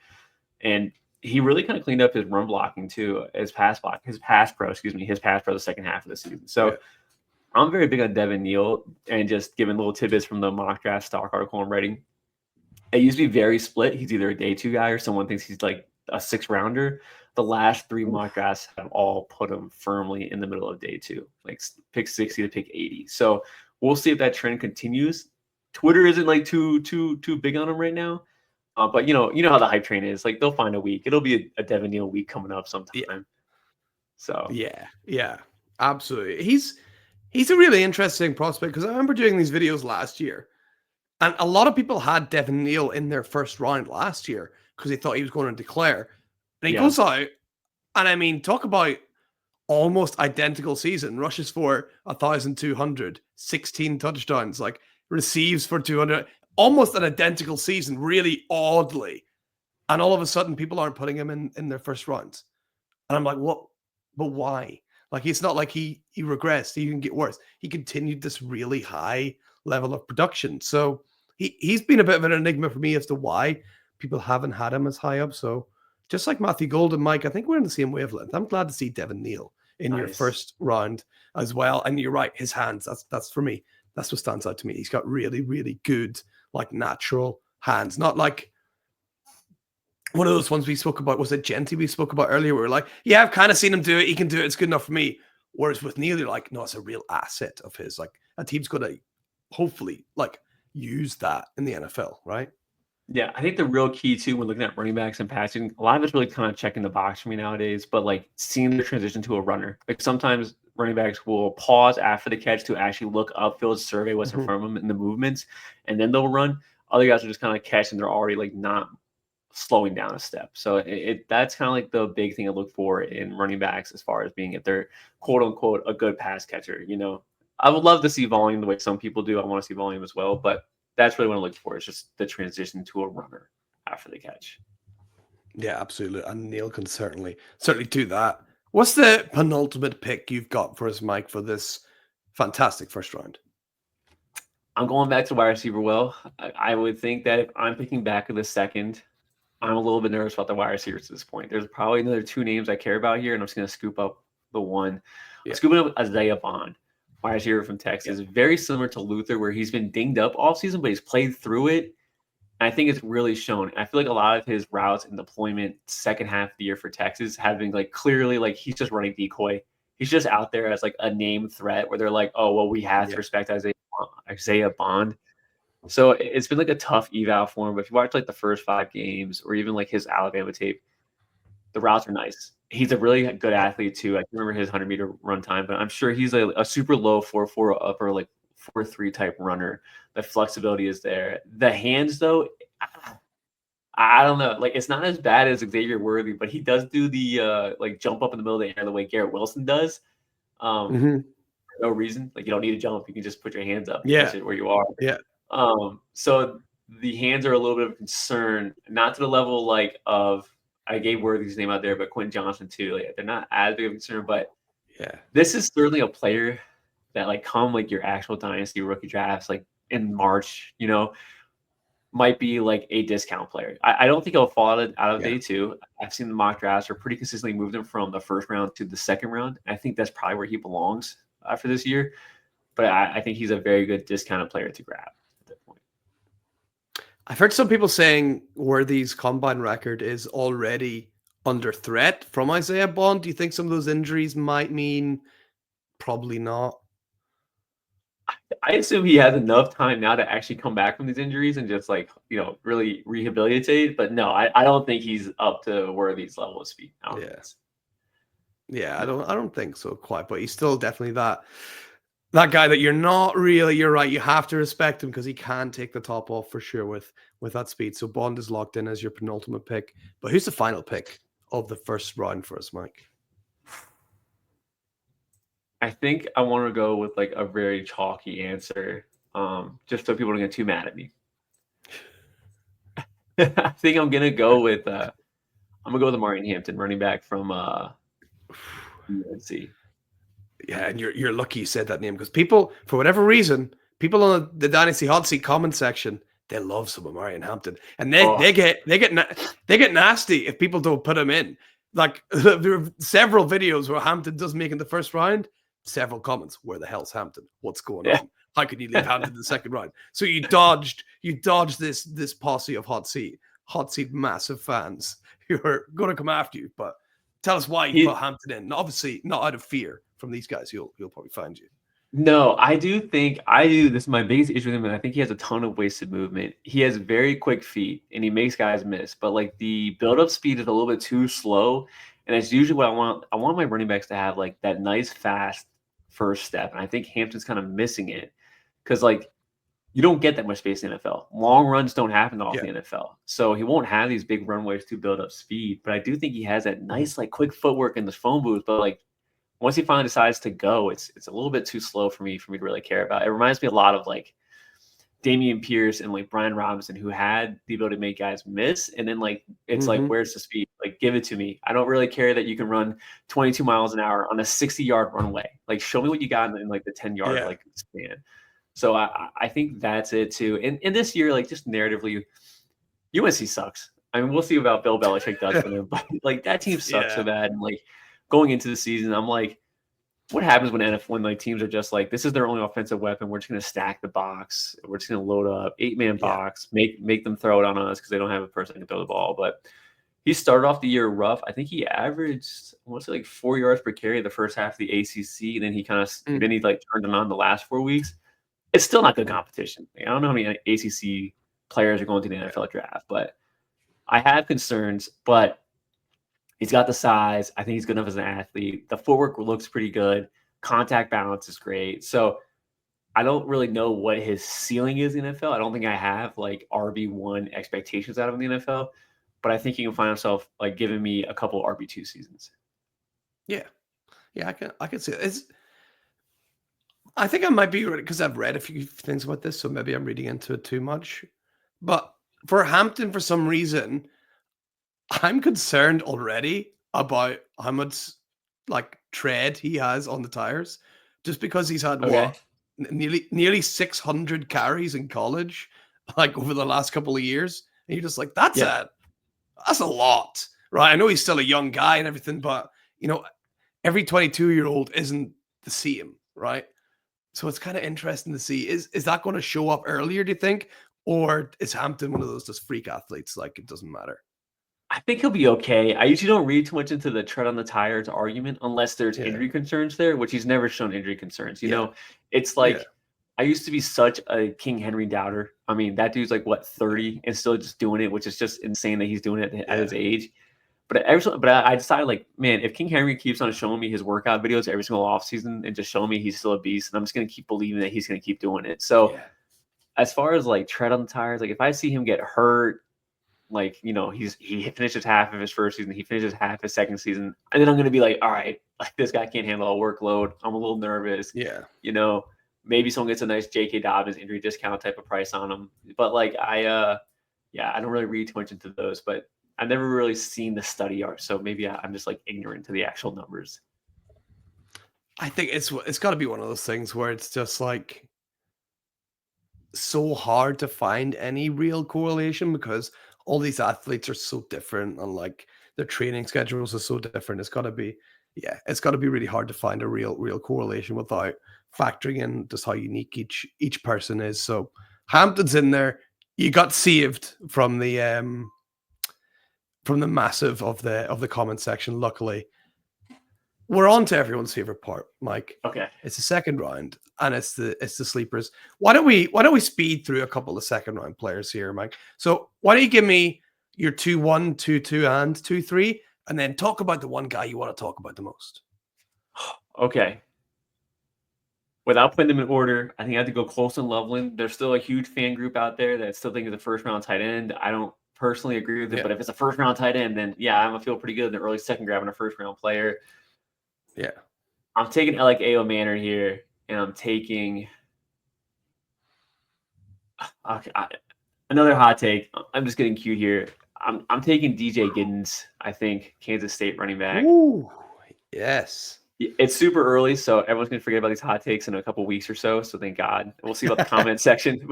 Speaker 1: and he really kind of cleaned up his run blocking too, his pass pro the second half of the season. So I'm very big on Devin Neal, and just giving little tidbits from the mock draft stock article I'm writing. It used to be very split. He's either a day 2 guy or someone thinks he's a 6-rounder. The last 3 mock drafts have all put him firmly in the middle of day 2, pick 60 to pick 80. So we'll see if that trend continues. Twitter isn't too big on him right now, but you know how the hype train is. They'll find a week. It'll be a Devin Neal week coming up sometime. Yeah. So
Speaker 2: yeah, absolutely. He's a really interesting prospect because I remember doing these videos last year, and a lot of people had Devin Neal in their first round last year because they thought he was going to declare. And he goes out, and I mean, talk about almost identical season. Rushes for 1,200, 16 touchdowns, receives for 200. Almost an identical season, really oddly. And all of a sudden, people aren't putting him in their first rounds. And I'm like, what? But why? It's not like he regressed. He didn't get worse. He continued this really high level of production. So he's been a bit of an enigma for me as to why people haven't had him as high up. So just like Matthew Golden, Mike, I think we're in the same wavelength. I'm glad to see Devin Neal in your first round as well. And you're right, his hands, that's for me. That's what stands out to me. He's got really, really good, natural hands. Not one of those ones we spoke about. Was it Jeanty we spoke about earlier? We were like, yeah, I've kind of seen him do it. He can do it. It's good enough for me. Whereas with Neal, you're no, it's a real asset of his. A team's going to hopefully use that in the NFL, right?
Speaker 1: Yeah, I think the real key too when looking at running backs and passing, a lot of it's really kind of checking the box for me nowadays, but seeing the transition to a runner. Sometimes running backs will pause after the catch to actually look upfield, survey what's in front of them in the movements, and then they'll run. Other guys will just kind of catch and they're already not slowing down a step. So that's kind of the big thing I look for in running backs as far as being if they're quote unquote a good pass catcher. I would love to see volume the way some people do. I want to see volume as well, but that's really what I'm looking for. Is just the transition to a runner after the catch.
Speaker 2: Yeah, absolutely. And Neal can certainly do that. What's the penultimate pick you've got for us, Mike, for this fantastic first round?
Speaker 1: I'm going back to wide receiver. Well, I would think that if I'm picking back in the second, I'm a little bit nervous about the wide receivers at this point. There's probably another two names I care about here, and I'm just going to scoop up the one. I'm
Speaker 2: Yeah.
Speaker 1: scooping up Isaiah Bond, wide receiver from
Speaker 2: Yeah.
Speaker 1: Texas. Very similar to Luther, where he's been dinged up all season, but he's played through it. And I think it's really shown. I feel like a lot of his routes and deployment second half of the year for Texas have been like clearly like he's just running decoy. He's just out there as like a name threat where they're like, oh, well, we have to respect Isaiah Bond. So it's been like a tough eval for him. But if you watch like the first 5 games or even like his Alabama tape, the routes are nice. He's a really good athlete too. I can't remember his 100-meter run time, but I'm sure he's a super low 4.4 upper like 4.3 type runner. The flexibility is there. The hands though, I don't know. Like it's not as bad as Xavier Worthy, but he does do the like jump up in the middle of the air the way Garrett Wilson does. For no reason. Like you don't need to jump. You can just put your hands up and catch it where you are.
Speaker 2: Yeah.
Speaker 1: So the hands are a little bit of a concern, not to the level like of I gave Worthy's name out there, but Quentin Johnson too. Like they're not as big of a concern, but this is certainly a player that like come like your actual dynasty rookie drafts like in March, might be like a discount player. I don't think he'll fall out of day 2. I've seen the mock drafts are pretty consistently moved him from the first round to the second round. I think that's probably where he belongs for this year. But I think he's a very good discounted player to grab at that point.
Speaker 2: I've heard some people saying Worthy's combine record is already under threat from Isaiah Bond. Do you think some of those injuries might mean probably not?
Speaker 1: I assume he has enough time now to actually come back from these injuries and just like, really rehabilitate. But no, I don't think he's up to Worthy's level of speed.
Speaker 2: Yeah, I don't think so quite, but he's still definitely that guy that you're right. You have to respect him because he can take the top off for sure with that speed. So Bond is locked in as your penultimate pick. But who's the final pick of the first round for us, Mike?
Speaker 1: I think I want to go with like a very chalky answer, just so people don't get too mad at me. I think I'm gonna go with Martin Hampton, running back from UNC.
Speaker 2: Yeah, and you're lucky you said that name because people, for whatever reason, people on the Dynasty Hotseat comment section, they love some of Marion Hampton, and they get nasty if people don't put him in. Like there are several videos where Hampton doesn't make in the first round. Several comments: "Where the hell's Hampton? What's going on? How can you leave Hampton in the second round?" So you dodged this posse of hot seat massive fans who are going to come after you. But tell us why you put Hampton in. Obviously, not out of fear from these guys. He'll probably find you.
Speaker 1: No, I do. This is my biggest issue with him, and I think he has a ton of wasted movement. He has very quick feet, and he makes guys miss. But like the build-up speed is a little bit too slow, and it's usually what I want. I want my running backs to have like that nice, fast first step, and I think Hampton's kind of missing it because like you don't get that much space in the NFL. Long runs don't happen off the NFL, so he won't have these big runways to build up speed. But I do think he has that nice, like quick footwork in the phone booth. But like once he finally decides to go, it's a little bit too slow for me to really care about. It reminds me a lot of like Dameon Pierce and like Brian Robinson, who had the ability to make guys miss. And then like, it's like, where's the speed? Like, give it to me. I don't really care that you can run 22 miles an hour on a 60-yard runway. Like, show me what you got in like the 10-yard like span. So I think that's it too. And this year, like just narratively, UNC sucks. I mean, we'll see about Bill Belichick does for them, but like that team sucks so bad. And like going into the season, I'm like, what happens when like teams are just like, this is their only offensive weapon. We're just gonna stack the box. We're just gonna load up 8-man box, make them throw it on us because they don't have a person that can throw the ball. But he started off the year rough. I think he averaged, I want to say like 4 yards per carry the first half of the ACC, and then he kind of then he like turned it on the last 4 weeks. It's still not good competition. I don't know how many ACC players are going to the NFL draft, but I have concerns. But he's got the size. I think he's good enough as an athlete. The footwork looks pretty good. Contact balance is great. So I don't really know what his ceiling is in the NFL. I don't think I have like RB1 expectations out of him in the NFL, but I think he can find himself like giving me a couple RB2 seasons.
Speaker 2: Yeah, I can see it. I think I might be right because I've read a few things about this, so maybe I'm reading into it too much. But for Hampton, for some reason, I'm concerned already about how much like tread he has on the tires, just because he's had nearly 600 carries in college, like over the last couple of years. And you're just like, that's a lot, right? I know he's still a young guy and everything, but every 22-year-old isn't the same, right? So it's kind of interesting to see, is that going to show up earlier, do you think? Or is Hampton one of those just freak athletes, like it doesn't matter?
Speaker 1: I think he'll be okay. I usually don't read too much into the tread on the tires argument unless there's injury concerns there, which he's never shown injury concerns. It's like I used to be such a King Henry doubter. I mean, that dude's like, 30 and still just doing it, which is just insane that he's doing it at his age. But I decided, like, man, if King Henry keeps on showing me his workout videos every single offseason and just showing me he's still a beast, and I'm just going to keep believing that he's going to keep doing it. So as far as like tread on the tires, like if I see him get hurt, like, he finishes half of his first season, he finishes half his second season, and then I'm going to be like, all right, like this guy can't handle a workload. I'm a little nervous. Maybe someone gets a nice J.K. Dobbins injury discount type of price on him. But like I don't really read too much into those, but I've never really seen the study art, so maybe I'm just like ignorant to the actual numbers.
Speaker 2: I think it's got to be one of those things where it's just like so hard to find any real correlation because all these athletes are so different and like their training schedules are so different. It's got to be really hard to find a real correlation without factoring in just how unique each person is. So Hampton's in there. You got saved from the massive of the comment section. Luckily, we're on to everyone's favorite part, Mike.
Speaker 1: Okay,
Speaker 2: it's the second round, and it's the sleepers. Why don't we speed through a couple of second round players here, Mike? So why don't you give me your 2-1, 2-2, and 2-3, and then talk about the one guy you want to talk about the most.
Speaker 1: Okay. Without putting them in order, I think I have to go Colston Loveland. There's still a huge fan group out there that still think he's a first round tight end. I don't personally agree with it, but if it's a first round tight end, then I'm gonna feel pretty good in the early second grabbing a first round player.
Speaker 2: Yeah.
Speaker 1: I'm taking Alec A.O. Manor here, and I'm taking another hot take. I'm just getting cute here. I'm taking DJ Giddens, I think, Kansas State running back.
Speaker 2: Ooh, yes.
Speaker 1: It's super early, so everyone's going to forget about these hot takes in a couple weeks or so. So thank God. We'll see about the comment section.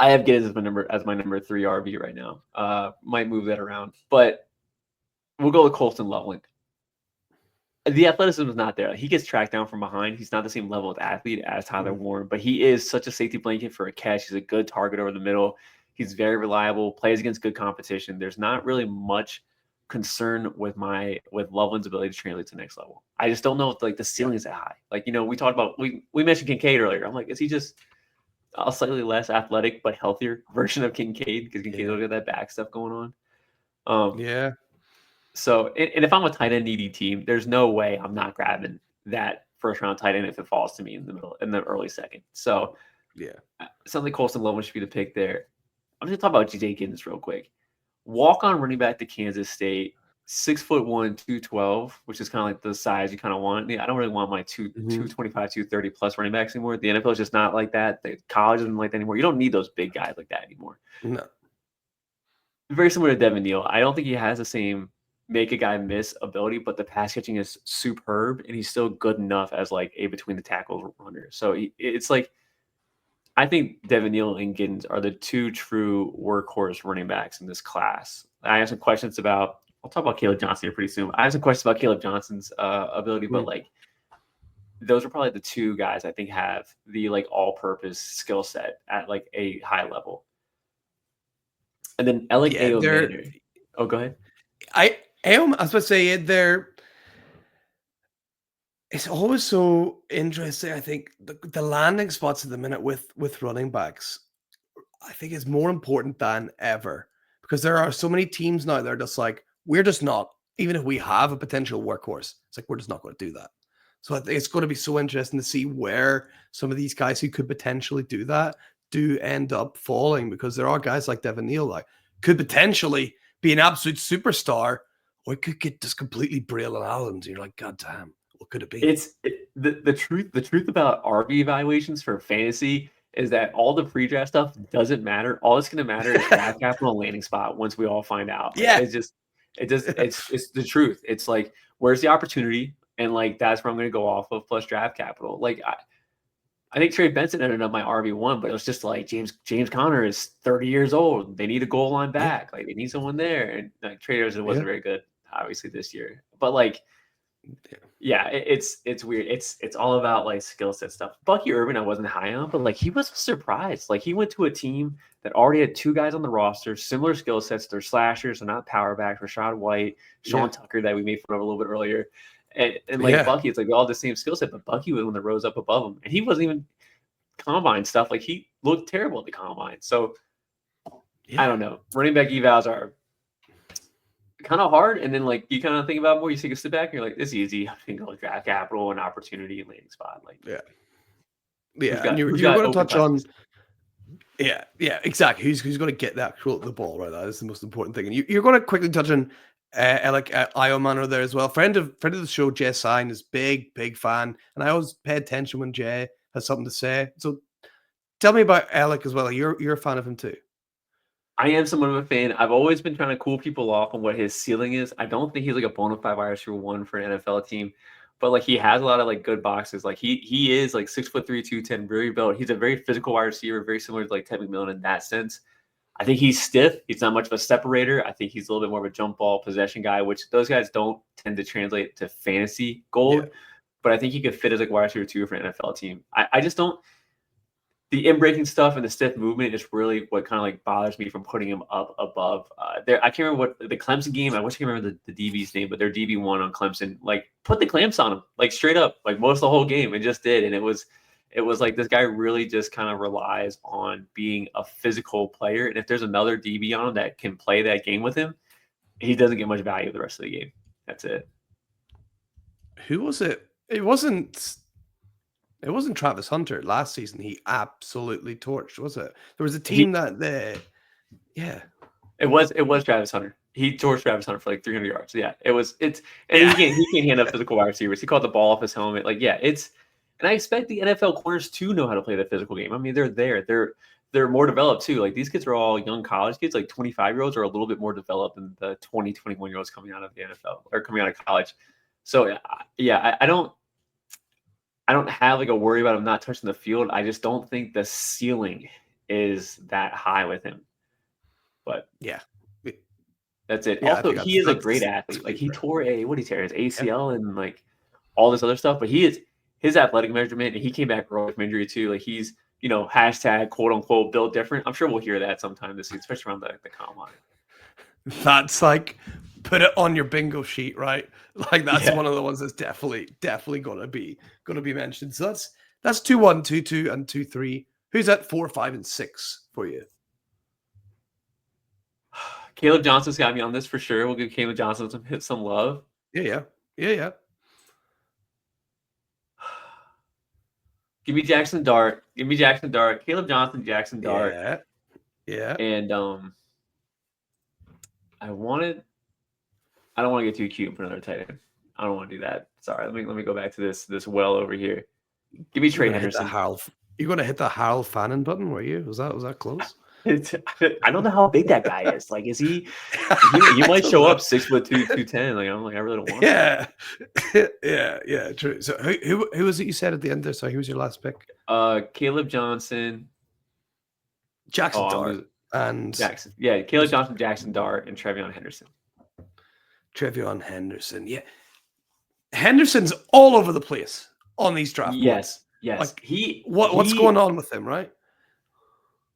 Speaker 1: I have Giddens as my number 3 RB right now. Might move that around, but we'll go with Colston Loveland. The athleticism is not there. He gets tracked down from behind. He's not the same level of athlete as Tyler Warren, but he is such a safety blanket for a catch. He's a good target over the middle. He's very reliable, plays against good competition. There's not really much concern with Loveland's ability to translate to the next level. I just don't know if like the ceiling is that high. Like, we talked about, we mentioned Kincaid earlier. I'm like, is he just a slightly less athletic but healthier version of Kincaid? Because Kincaid will get that back stuff going on. So, and if I'm a tight end needy team, there's no way I'm not grabbing that first round tight end if it falls to me in the early second. So something Colston Loveland should be the pick there. I'm just gonna talk about DJ Giddens real quick. Walk-on running back to Kansas State, 6'1", 212, which is kind of like the size you kind of want. I don't really want my 225, 230 plus running backs anymore. The NFL is just not like that. The college isn't like that anymore. You don't need those big guys like that anymore.
Speaker 2: No.
Speaker 1: Very similar to Devin Neal. I don't think he has the same make a guy miss ability, but the pass catching is superb, and he's still good enough as like a between the tackles runner. So it's like, I think Devin Neal and Giddens are the 2 true workhorse running backs in this class. I have some questions about, I'll talk about Caleb Johnson here pretty soon. I have some questions about Caleb Johnson's ability, but like those are probably the 2 guys I think have the like all-purpose skill set at like a high level. And then Alec A.O. Manor. Oh, go ahead.
Speaker 2: I was about to say it's always so interesting. I think the landing spots at the minute with running backs, I think is more important than ever because there are so many teams now that are just like, we're just not, even if we have a potential workhorse, it's like, we're just not going to do that. So I think it's going to be so interesting to see where some of these guys who could potentially do that do end up falling, because there are guys like Devin Neal like could potentially be an absolute superstar, or it could get just completely Braylon Allen. You're like, God damn, what could it be?
Speaker 1: The truth about RB evaluations for fantasy is that all the pre-draft stuff doesn't matter. All it's going to matter is draft capital and landing spot once we all find out.
Speaker 2: Yeah.
Speaker 1: It's the truth. It's like, where's the opportunity? And like that's where I'm going to go off of plus draft capital. Like I think Trey Benson ended up my RB1, but it was just like James Conner is 30 years old. They need a goal line back. Like they need someone there. And like Trey Benson wasn't very good, obviously, this year. But like, it's weird. It's all about like skill set stuff. Bucky Irvin, I wasn't high on, but like he was a surprise. Like he went to a team that already had 2 guys on the roster, similar skill sets. They're slashers, they're not power backs. Rashad White, Sean Tucker, that we made fun of a little bit earlier. And like Bucky, it's like all the same skill set, but Bucky was the one that rose up above him, and he wasn't even combine stuff. Like he looked terrible at the combine. So I don't know. Running back evals are kind of hard, and then like you kind of think about more. You take a step back, and you're like, "This is easy. I think I'll draft capital and opportunity and landing spot." Like
Speaker 2: and you're going to touch on. Yeah, exactly. Who's going to get that control of the ball, right? That is the most important thing. And you're going to quickly touch on Io Manor there as well. Friend of the show, Jay Sign, is big fan, and I always pay attention when Jay has something to say. So tell me about Alec as well. You're a fan of him too.
Speaker 1: I am somewhat of a fan. I've always been trying to cool people off on what his ceiling is. I don't think he's like a bona fide wide receiver 1 for an NFL team, but like he has a lot of like good boxes. Like he is like 6'3", 210, very built. He's a very physical wide receiver, very similar to like Tet MacMillan in that sense. I think he's stiff. He's not much of a separator. I think he's a little bit more of a jump ball possession guy, which those guys don't tend to translate to fantasy gold. But I think he could fit as like wide receiver 2 for an NFL team. I just don't. The in-breaking stuff and the stiff movement is really what kind of like bothers me from putting him up above. There, I can't remember what the Clemson game. I wish I could remember the DB's name, but their DB1 on Clemson like put the clamps on him like straight up, like most of the whole game, and just did. And it was like this guy really just kind of relies on being a physical player. And if there's another DB on him that can play that game with him, he doesn't get much value the rest of the game. That's it.
Speaker 2: Who was it? It wasn't Travis Hunter last season. He absolutely torched, was it? There was a team
Speaker 1: It was Travis Hunter. He torched Travis Hunter for like 300 yards. Yeah, he can't hand up physical wide receivers. He caught the ball off his helmet. Like, and I expect the NFL corners to know how to play the physical game. I mean, they're there. They're more developed too. Like these kids are all young college kids. Like 25-year-olds are a little bit more developed than the 20, 21-year-olds coming out of the NFL or coming out of college. So I don't have like a worry about him not touching the field. I just don't think the ceiling is that high with him. But that's it.
Speaker 2: Yeah,
Speaker 1: also, he is a great athlete. Like he tore his ACL and like all this other stuff. But his athletic measurement, and he came back early from injury too. Like he's hashtag quote unquote built different. I'm sure we'll hear that sometime this week, especially around the combine.
Speaker 2: That's like put it on your bingo sheet, right? Like that's one of the ones that's definitely gonna be mentioned. So that's 2-1, 2-2, and 2-3. Who's at 4, 5, and 6 for you?
Speaker 1: Caleb Johnson's got me on this for sure. We'll give Caleb Johnson some love.
Speaker 2: Yeah.
Speaker 1: Give me Jackson Dart. Caleb Johnson, Jackson Dart.
Speaker 2: Yeah.
Speaker 1: And I don't want to get too cute for another tight end. I don't want to do that. Sorry. Let me go back to this well over here. Give me Trey Henderson.
Speaker 2: You're going to hit the Harold Fannin button, were you? Was that close?
Speaker 1: I don't know how big that guy is. Like, is he? You might show up 6'2", 210. Like, I'm like, I really don't want.
Speaker 2: Yeah. True. So who was it you said at the end there? So who was your last pick?
Speaker 1: Caleb Johnson,
Speaker 2: Jackson Dart, and
Speaker 1: Jackson. Yeah, Caleb Johnson, Jackson Dart, and Trevion Henderson.
Speaker 2: Yeah. Henderson's all over the place on these draft boards.
Speaker 1: Yes.
Speaker 2: Like what's going on with him, right?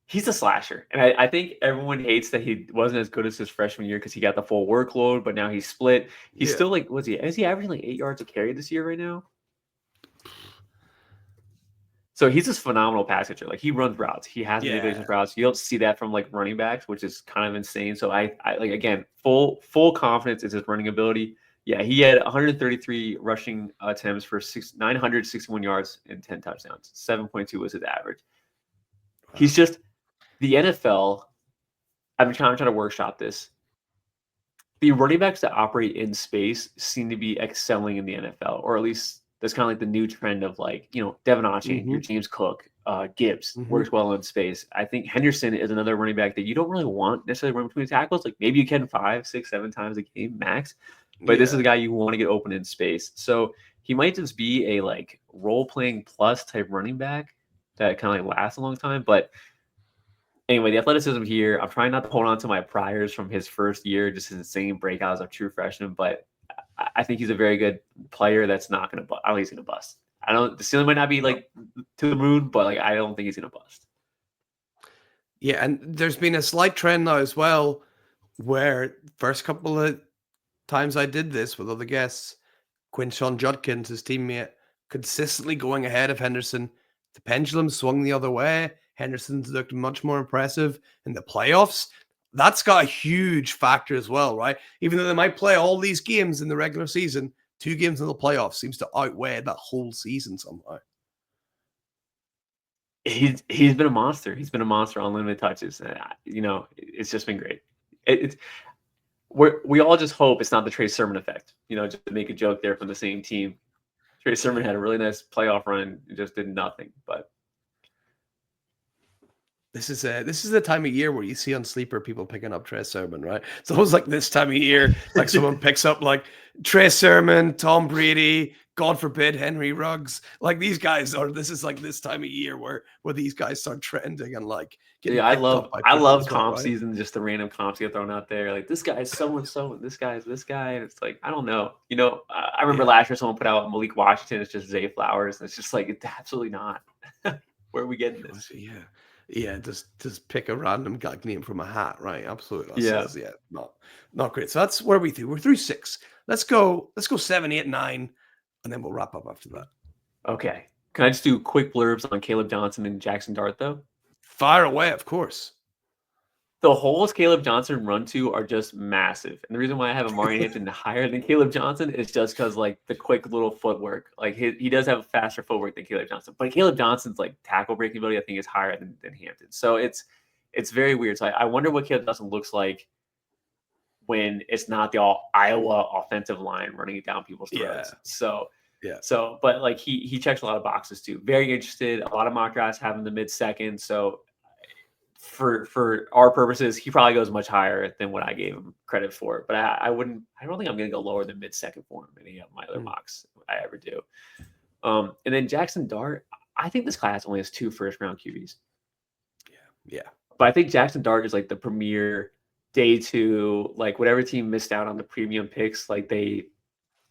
Speaker 1: He's a slasher. And I think everyone hates that he wasn't as good as his freshman year because he got the full workload, but now he's split. He's still like, is he averaging like 8 yards a carry this year right now? So he's just phenomenal pass catcher. Like he runs routes. He has manipulation routes. You don't see that from like running backs, which is kind of insane. So I like, again, full confidence in his running ability. Yeah, he had 133 rushing attempts for 961 yards and 10 touchdowns. 7.2 was his average. Wow. He's just the NFL. I'm trying to workshop this. The running backs that operate in space seem to be excelling in the NFL, or at least that's kind of like the new trend of like, Devin Achane, your James Cook, Gibbs works well in space. I think Henderson is another running back that you don't really want necessarily run between tackles. Like maybe you can 5, 6, 7 times a game max, but this is a guy you want to get open in space. So he might just be a like role-playing plus type running back that kind of like lasts a long time. But anyway, the athleticism here, I'm trying not to hold on to my priors from his first year, just his insane breakout as a true freshman. But I think he's a very good player that's not going to bust. I don't think he's going to bust. I don't. The ceiling might not be like to the moon, but like I don't think he's going to bust.
Speaker 2: Yeah, and there's been a slight trend now as well, where first couple of times I did this with other guests, Quinshon Judkins, his teammate, consistently going ahead of Henderson. The pendulum swung the other way. Henderson's looked much more impressive in the playoffs. That's got a huge factor as well, right? Even though they might play all these games in the regular season, 2 games in the playoffs seems to outweigh that whole season somehow.
Speaker 1: He's been a monster. He's been a monster on limited touches. You know, it's just been great. We all just hope it's not the Trey Sermon effect. You know, just to make a joke there from the same team. Trey Sermon had a really nice playoff run, and just did nothing. But
Speaker 2: this is the time of year where you see on Sleeper people picking up Trey Sermon, right? It's almost like this time of year, like someone picks up like Trey Sermon, Tom Brady, God forbid Henry Ruggs. Like these guys are. This is like this time of year where these guys start trending and like getting.
Speaker 1: Yeah, I love comp
Speaker 2: right?
Speaker 1: season. Just the random comps get thrown out there. Like this guy is so and so, and this guy is this guy, and it's like I don't know. You know, I remember last year someone put out Malik Washington. It's just Zay Flowers, and it's just like it's absolutely not. Where are we getting this?
Speaker 2: Yeah, just pick a random guy name from a hat, right? Absolutely.
Speaker 1: Yeah.
Speaker 2: Not great. So that's where we through. We're through 6. Let's go 7, 8, 9, and then we'll wrap up after that.
Speaker 1: Okay. Can I just do quick blurbs on Caleb Johnson and Jackson Dart though?
Speaker 2: Fire away, of course.
Speaker 1: The holes Caleb Johnson run to are just massive. And the reason why I have Amari Hampton higher than Caleb Johnson is just because like the quick little footwork. Like he does have faster footwork than Caleb Johnson. But Caleb Johnson's like tackle breaking ability, I think, is higher than Hampton. So it's very weird. So I wonder what Caleb Johnson looks like when it's not the all Iowa offensive line running down people's throats. So but like he checks a lot of boxes too. Very interested. A lot of mock drafts have him in the mid-second. So for our purposes, he probably goes much higher than what I gave him credit for. But I don't think I'm going to go lower than mid-second for him in any of my other mocks I ever do. And then Jackson Dart, I think this class only has 2 first-round QBs.
Speaker 2: Yeah.
Speaker 1: But I think Jackson Dart is like the premier day 2, like whatever team missed out on the premium picks, like they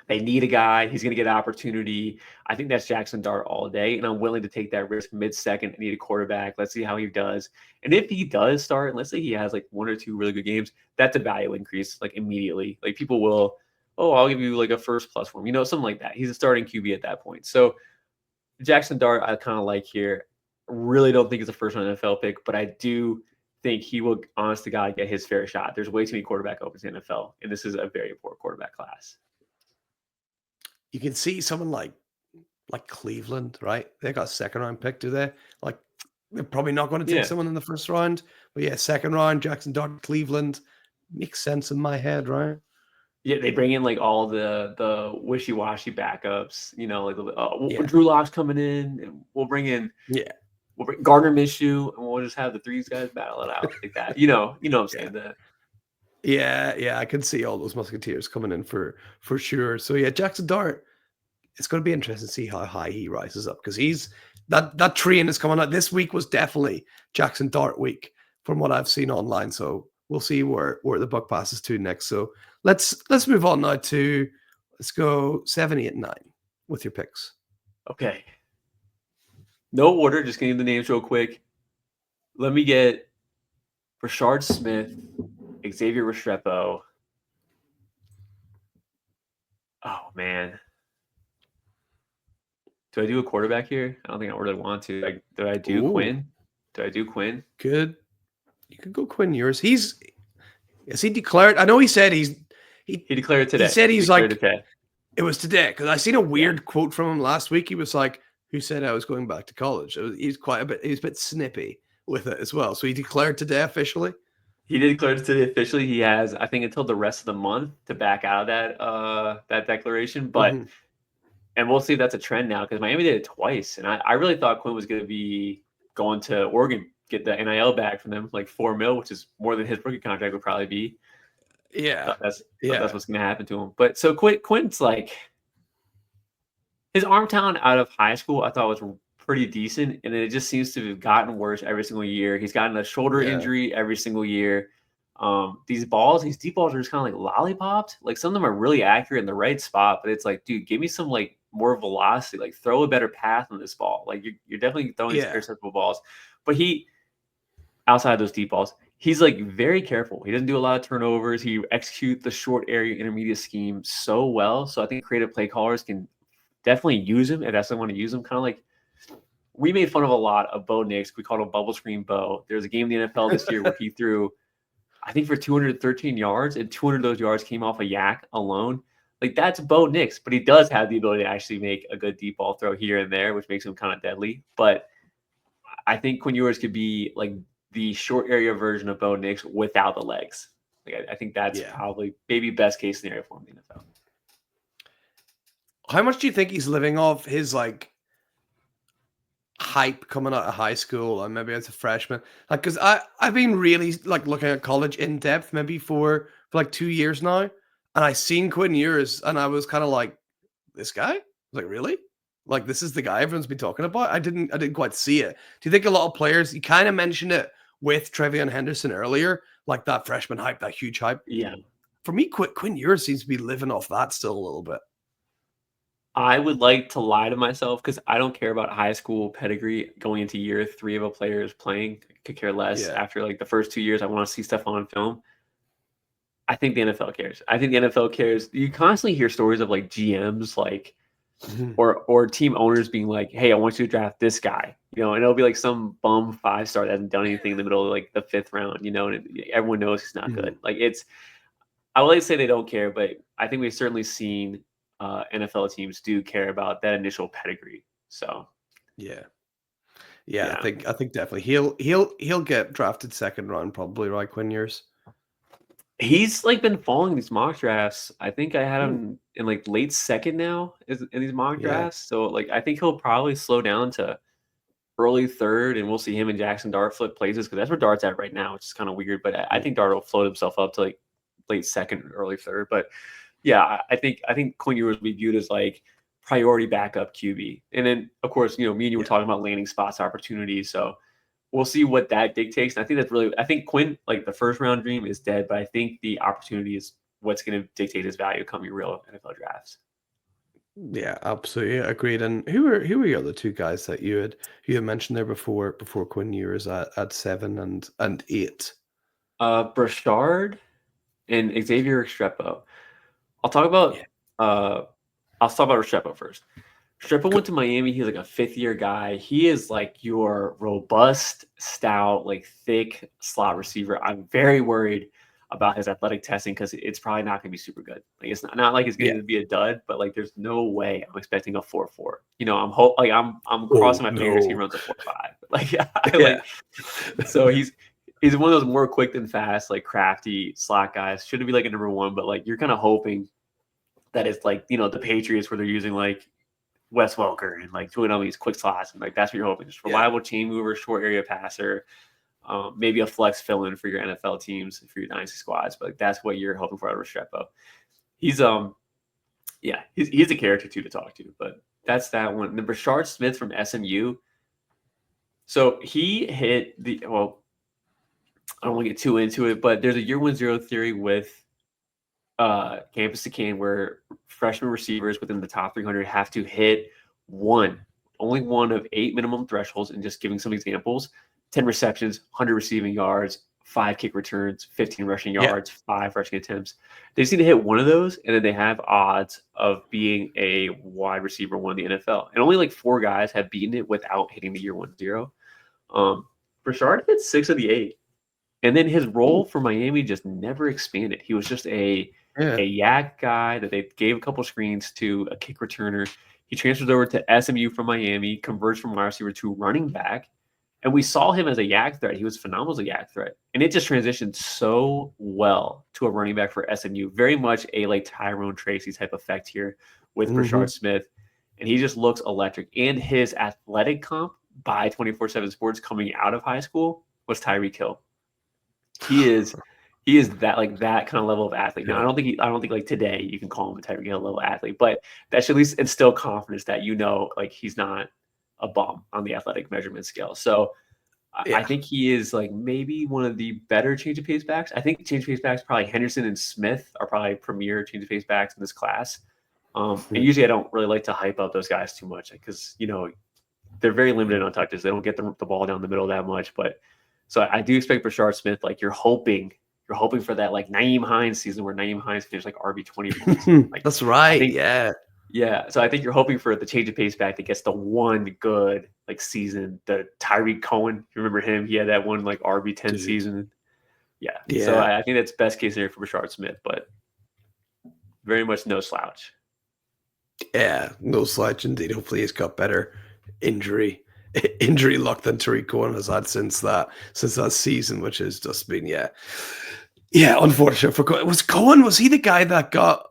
Speaker 1: need a guy. He's going to get an opportunity. I think that's Jackson Dart all day, and I'm willing to take that risk mid-second. I need a quarterback. Let's see how he does. And if he does start, and let's say he has like 1 or 2 really good games, that's a value increase like immediately. Like people will, I'll give you like a first plus for him, you know, something like that. He's a starting QB at that point. So Jackson Dart, I kind of like here. Really don't think he's a first-round NFL pick, but I do think he will, honest to God, get his fair shot. There's way too many quarterback opens in the NFL, and this is a very poor quarterback class.
Speaker 2: You can see someone like Cleveland, right? They got a 2nd-round pick, do they? Like they're probably not going to take someone in the 1st round, but 2nd round, Jackson Dart, Cleveland makes sense in my head, right?
Speaker 1: Yeah, they bring in like all the wishy-washy backups, you know, like Drew Lock's coming in, and we'll bring Gardner Minshew, and we'll just have the 3 guys battle it out like that. You know what I'm saying?
Speaker 2: Yeah, I can see all those Musketeers coming in for sure. So Jackson Dart, it's going to be interesting to see how high he rises up, because he's that train is coming out. This week was definitely Jackson Dart week from what I've seen online. So we'll see where the buck passes to next. So let's move on now to let's go 7, 8, 9 with your picks.
Speaker 1: Okay. No order, just gonna give the names real quick. Let me get Rashard Smith, Xavier Restrepo. Oh man. Do I do a quarterback here? I don't think I really want to. Like, do I do Quinn?
Speaker 2: Good. You could go Quinn yours. Is he declared? I know he said he
Speaker 1: declared today.
Speaker 2: He said he's like
Speaker 1: today.
Speaker 2: It was today, because I seen a weird quote from him last week. He was like, "Who said I was going back to college?" He's a bit snippy with it as well. So he declared today officially.
Speaker 1: He did declare today officially. He has, I think, until the rest of the month to back out of that declaration. But and we'll see if that's a trend now, because Miami did it twice, and I really thought Quinn was going to be going to Oregon, get the NIL back from them, like $4 million, which is more than his rookie contract would probably be. That's what's going to happen to him. But so Quinn's like, His arm talent out of high school, I thought was pretty decent, and it just seems to have gotten worse every single year. He's gotten a shoulder
Speaker 2: Yeah.
Speaker 1: injury every single year. These deep balls are just kind of like lollipopped. Like some of them are really accurate in the right spot, but it's like, dude, give me some like more velocity. Like throw a better path on this ball. Like you're definitely throwing
Speaker 2: Yeah.
Speaker 1: interceptable balls, but outside those deep balls, he's like very careful. He doesn't do a lot of turnovers. He executes the short area intermediate scheme so well. So I think creative play callers can definitely use him if that's they want to use him. Kind of like we made fun of a lot of Bo Nix. We called him bubble screen Bo. There's a game in the NFL this year where he threw, I think, for 213 yards, and 200 of those yards came off a yak alone. Like that's Bo Nix, but he does have the ability to actually make a good deep ball throw here and there, which makes him kind of deadly. But I think Quinn Ewers could be like the short area version of Bo Nix without the legs. Like I think that's probably maybe best case scenario for him in the NFL.
Speaker 2: How much do you think he's living off his like hype coming out of high school and maybe as a freshman? Like, because I've been really like looking at college in depth maybe for like 2 years now, and I seen Quinn Ewers and I was kind of like, this guy? I was like, really? Like this is the guy everyone's been talking about? I didn't quite see it. Do you think a lot of players? You kind of mentioned it with Trevion Henderson earlier, like that freshman hype, that huge hype.
Speaker 1: Yeah.
Speaker 2: For me, Quinn Ewers seems to be living off that still a little bit.
Speaker 1: I would like to lie to myself because I don't care about high school pedigree going into year 3 of a player's playing. I could care less after like the first 2 years. I want to see stuff on film. I think the NFL cares. I think the NFL cares. You constantly hear stories of like GMs like or team owners being like, hey, I want you to draft this guy, you know, and it'll be like some bum 5-star that hasn't done anything in the middle of like the 5th round, you know, and everyone knows he's not good. Like I would like to say they don't care, but I think we've certainly seen NFL teams do care about that initial pedigree. So
Speaker 2: yeah. I think definitely he'll get drafted 2nd round probably, right? Quinn Ewers.
Speaker 1: He's like been following these mock drafts. I think I had him in like late 2nd now in these mock drafts. So like I think he'll probably slow down to early 3rd, and we'll see him and Jackson Dart flip places because that's where Dart's at right now, which is kind of weird. But I think Dart will float himself up to like late 2nd, early 3rd. But yeah, I think Quinn Ewers will be viewed as like priority backup QB. And then of course, you know, me and you were talking about landing spots opportunities. So we'll see what that dictates. And I think that's really, I think Quinn, like the 1st round dream is dead, but I think the opportunity is what's going to dictate his value coming real NFL drafts.
Speaker 2: Yeah, absolutely agreed. And who are the other 2 guys that you had mentioned there before Quinn Ewers at 7 and 8?
Speaker 1: Brashard and Xavier Restrepo. I'll talk about Restrepo first. Restrepo went to Miami. He's like a 5th-year guy. He is like your robust, stout, like thick slot receiver. I'm very worried about his athletic testing because it's probably not going to be super good. Like it's not like it's going to be a dud, but like there's no way I'm expecting a 4.4. You know, I'm crossing my fingers he runs a 4.5. Like so he's one of those more quick than fast, like crafty slot guys. Shouldn't be like a number 1, but like you're kind of hoping that it's like, you know, the Patriots where they're using like Wes Welker and like doing all these quick slots, and like that's what you're hoping. Just reliable chain mover, short area passer, maybe a flex fill-in for your NFL teams, for your dynasty squads. But like, that's what you're hoping for out of Restrepo. He's he's a character too to talk to. But that's that one. Then Brashard Smith from SMU. So he hit I don't want to get too into it, but there's a year 1 0 theory with Campus to Can where freshman receivers within the top 300 have to hit only one of 8 minimum thresholds. And just giving some examples: 10 receptions, 100 receiving yards, 5 kick returns, 15 rushing yards, 5 rushing attempts. They just need to hit one of those, and then they have odds of being a wide receiver 1 in the NFL. And only like 4 guys have beaten it without hitting the year 1 0. Brashard hit 6 of the 8. And then his role for Miami just never expanded. He was just a yak guy that they gave a couple screens to, a kick returner. He transfers over to SMU from Miami, converts from wide receiver to running back. And we saw him as a yak threat. He was phenomenal as a yak threat. And it just transitioned so well to a running back for SMU. Very much a like Tyrone Tracy type effect here with Brashard Smith. And he just looks electric. And his athletic comp by 24/7 Sports coming out of high school was Tyreek Hill. He is He is that that kind of level of athlete. Now,
Speaker 2: Yeah.
Speaker 1: I don't think like today you can call him a Tyreek Hill level athlete, but that should at least instill confidence that like he's not a bum on the athletic measurement scale. So I
Speaker 2: Yeah.
Speaker 1: think he is like maybe one of the better change of pace backs. I think change of pace backs probably Henderson and Smith are probably premier change of pace backs in this class. And usually I don't really like to hype up those guys too much because they're very limited on touches. They don't get the ball down the middle that much. But so I do expect Brashard Smith, like you're hoping for that like Nyheim Hines season where Nyheim Hines finished like RB20. Like
Speaker 2: That's right.
Speaker 1: I think,
Speaker 2: yeah.
Speaker 1: yeah. So I think you're hoping for the change of pace back that gets the one good like season. The Tyreek Cohen, you remember him? He had that one like RB10 season. Yeah. So I think that's best case scenario for Brashard Smith, but very much no slouch.
Speaker 2: Yeah, no slouch indeed. Hopefully he's got better injury luck than Tariq Cohen has had since that season, which has just been unfortunate for Cohen. Was he the guy that got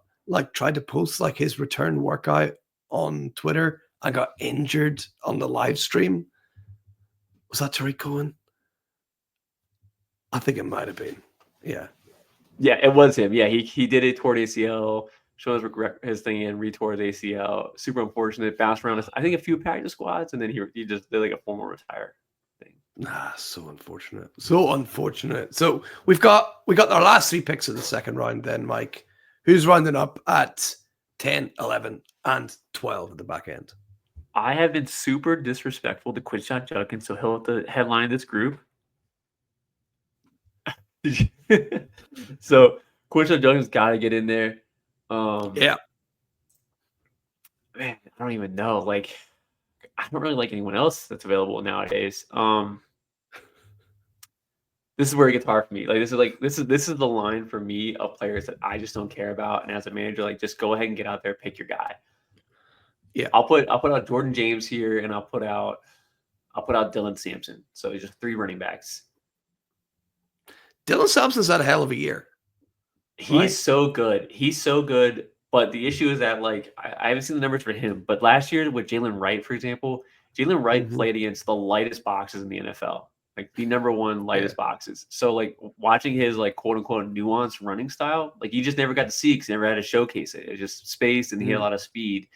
Speaker 2: tried to post like his return workout on Twitter and got injured on the live stream? Was that Tariq Cohen? I think it might have been. Yeah.
Speaker 1: Yeah, it was him. Yeah, he did it toward ACL. Shows his thing in, retore his ACL. Super unfortunate. Bounced around, I think, a few practice squads, and then he just did like a formal retire thing.
Speaker 2: So unfortunate. So unfortunate. So we got our last 3 picks of the second round then, Mike. Who's rounding up at 10, 11, and 12 at the back end?
Speaker 1: I have been super disrespectful to Quinshon Judkins, so he'll have to headline this group. So Quinshon Judkins got to get in there.
Speaker 2: Yeah.
Speaker 1: Man, I don't even know. Like, I don't really like anyone else that's available nowadays. This is where it gets hard for me. Like, this is the line for me of players that I just don't care about. And as a manager, like, just go ahead and get out there, pick your guy.
Speaker 2: Yeah.
Speaker 1: I'll put out Jordan James here, and I'll put out Dylan Sampson. So it's just 3 running backs.
Speaker 2: Dylan Sampson's had a hell of a year.
Speaker 1: He's so good. He's so good. But the issue is that, like, I haven't seen the numbers for him. But last year with Jalen Wright, for example, Jalen Wright played against the lightest boxes in the NFL, like the number 1 lightest boxes. So, like, watching his, like, quote unquote nuanced running style, like, you just never got to see because he never had to showcase it. It was just spaced and he had a lot of speed.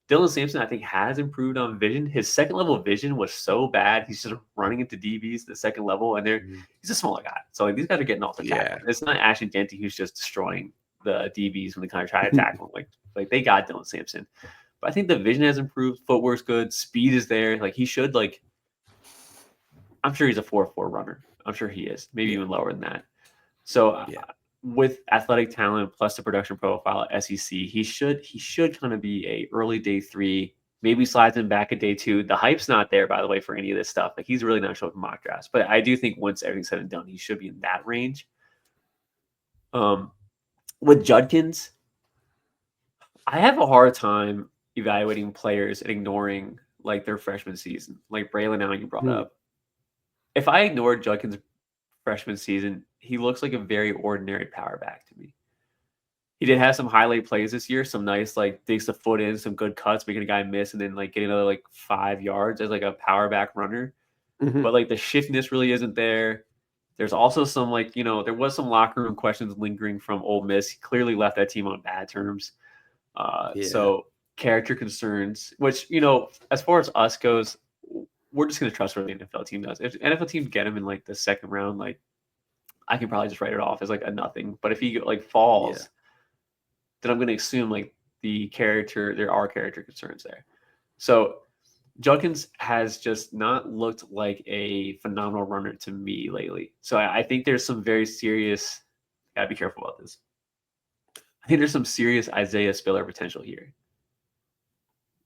Speaker 1: Dylan Sampson, I think, has improved on vision. His second level vision was so bad. He's just running into DBs at the second level, and he's a smaller guy. So, like, these guys are getting off the tackle. It's not Ashton Jeanty who's just destroying the DBs when they kind of try to tackle him. Like they got Dylan Sampson. But I think the vision has improved. Footwork's good. Speed is there. Like, he should, like, I'm sure he's a 4.4 runner. I'm sure he is. Maybe even lower than that. So, with athletic talent plus the production profile at SEC, he should kind of be a early day 3, maybe slides him back at day 2. The hype's not there, by the way, for any of this stuff. Like, he's really not showing mock drafts, but I do think once everything's said and done, he should be in that range. With Judkins, I have a hard time evaluating players and ignoring like their freshman season, like Braylon Allen you brought up. If I ignored Judkins' freshman season, he looks like a very ordinary power back to me. He did have some highlight plays this year, some nice like digs the foot in, some good cuts, making a guy miss, and then like getting another like 5 yards as like a power back runner. But like the shiftiness really isn't there. There's also some like, there was some locker room questions lingering from Ole Miss. He clearly left that team on bad terms. So character concerns, which, as far as us goes, we're just going to trust what the NFL team does. If the NFL team get him in like the second round, like I can probably just write it off as like a nothing. But if he like falls, then I'm going to assume like there are character concerns there. So Judkins has just not looked like a phenomenal runner to me lately. So I think there's some very serious, gotta be careful about this. I think there's some serious Isaiah Spiller potential here,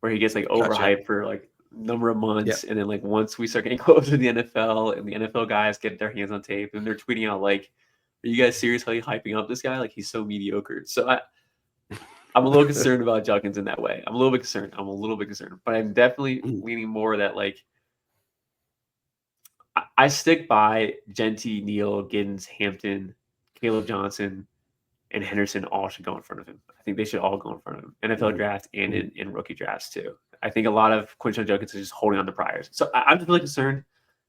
Speaker 1: where he gets like overhyped for like a number of months, and then like once we start getting closer to the NFL and the NFL guys get their hands on tape and they're tweeting out like, "Are you guys seriously hyping up this guy? Like he's so mediocre." So I'm a little concerned about Judkins in that way. I'm a little bit concerned, but I'm definitely leaning more that like I stick by Jeanty, Neal, Giddens, Hampton, Caleb Johnson, and Henderson all should go in front of him. I think they should all go in front of him. NFL draft and in rookie drafts too. I think a lot of Quinshon Judkins is just holding on to priors. So I'm just really concerned.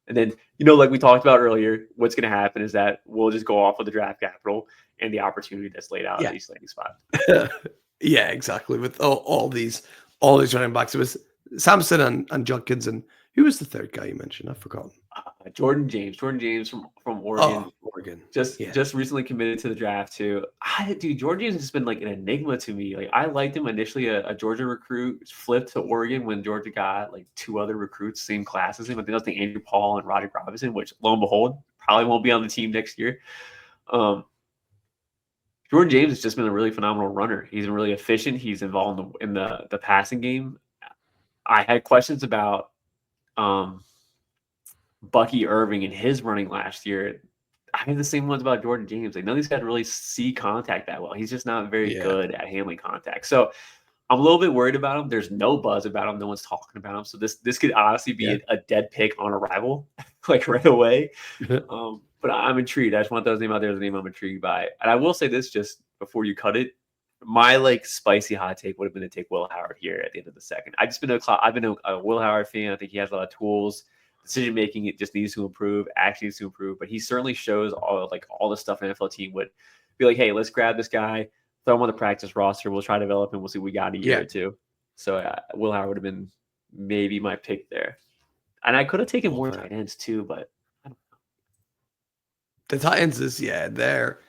Speaker 1: And then, like we talked about earlier, what's going to happen is that we'll just go off of the draft capital and the opportunity that's laid out at each landing spot.
Speaker 2: Yeah, exactly. With all these running backs, it was Sampson and Judkins, and who was the third guy you mentioned? I've forgotten.
Speaker 1: Jordan James from Oregon.
Speaker 2: Oh, Oregon.
Speaker 1: Just recently committed to the draft too. Dude, Jordan James has just been like an enigma to me. Like I liked him initially, a Georgia recruit, flipped to Oregon when Georgia got like two other recruits, same class as him. I think that was the Andrew Paul and Roderick Robinson, which lo and behold, probably won't be on the team next year. Jordan James has just been a really phenomenal runner. He's been really efficient. He's involved in the passing game. I had questions about Bucky Irving and his running last year. I have the same ones about Jordan James. Like none of these guys really see contact that well. He's just not very good at handling contact. So I'm a little bit worried about him. There's no buzz about him. No one's talking about him. So this could honestly be a dead pick on arrival, like right away. But I'm intrigued. I just want those name out there as a name I'm intrigued by. And I will say this just before you cut it. My like spicy hot take would have been to take Will Howard here at the end of the second. I've been a Will Howard fan. I think he has a lot of tools. Decision making, it just needs to improve. Actually needs to improve. But he certainly shows all the stuff an NFL team would be like, hey, let's grab this guy, throw him on the practice roster. We'll try to develop him. We'll see what we got a year or two. So Will Howard would have been maybe my pick there. And I could have taken more tight ends too, but I don't know.
Speaker 2: The tight ends is there.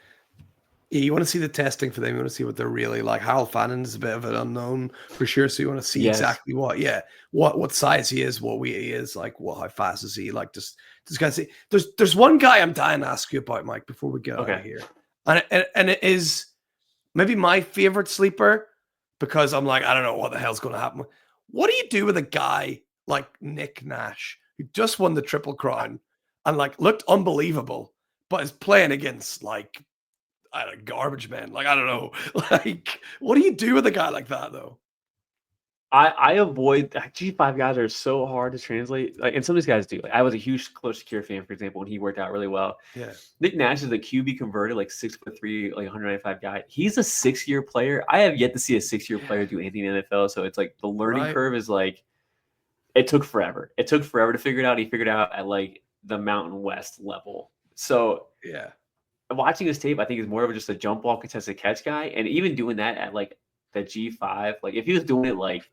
Speaker 2: You want to see the testing for them. You want to see what they're really like. Harold Fannin is a bit of an unknown for sure. So you want to see exactly what size he is, what weight he is, like how fast is he? Like just kind of see. There's one guy I'm dying to ask you about, Mike, before we get out of here, and it is maybe my favorite sleeper because I'm like I don't know what the hell's going to happen. What do you do with a guy like Nick Nash who just won the Triple Crown and like looked unbelievable, but is playing against like garbage man? Like I don't know. Like what do you do with a guy like that though?
Speaker 1: I avoid G5 guys are so hard to translate. Like, and some of these guys do. Like, I was a huge Close Secure fan, for example, when he worked out really well.
Speaker 2: Yeah.
Speaker 1: Nick Nash is a QB converted, like 6'3", like 195 guy. He's a 6-year player. I have yet to see a 6-year player do anything in the NFL. So it's like the learning curve is like it took forever. It took forever to figure it out. He figured it out at like the Mountain West level. So watching his tape, I think is more of just a jump ball contested catch guy. And even doing that at like the G5, like if he was doing it like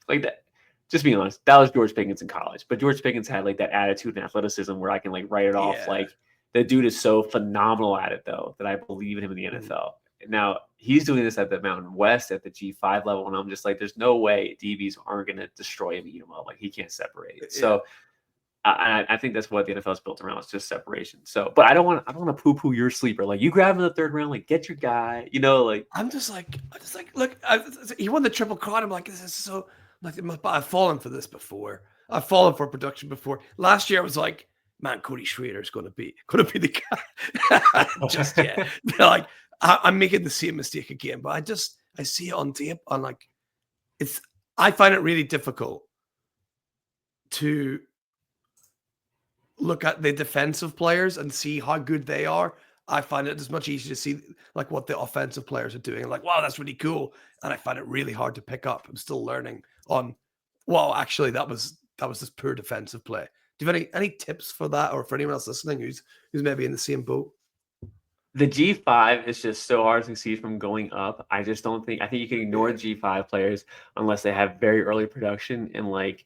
Speaker 1: that, just being honest, that was George Pickens in college. But George Pickens had like that attitude and athleticism where I can like write it off. Like the dude is so phenomenal at it though that I believe in him in the NFL. Now he's doing this at the Mountain West at the G5 level, and I'm just like, there's no way DBs aren't going to destroy him, eat him up. Like he can't separate. So I think that's what the NFL is built around. It's just separation. So, but I don't want to poo-poo your sleeper. Like you grab him in the third round, like get your guy. Like
Speaker 2: I'm just like, look, he won the Triple Crown. I'm like, this is so. Like, I've fallen for this before. I've fallen for production before. Last year I was like, man, Cody Schrader is going to be the guy. Just like I'm making the same mistake again, but I see it on tape. I'm like, I find it really difficult to look at the defensive players and see how good they are. I find it as much easier to see like what the offensive players are doing. I'm like, wow, that's really cool. And I find it really hard to pick up. I'm still learning on, well, actually that was just poor defensive play. Do you have any tips for that, or for anyone else listening who's maybe in the same boat?
Speaker 1: The G5 is just so hard to succeed from going up. I think you can ignore the G5 players unless they have very early production and like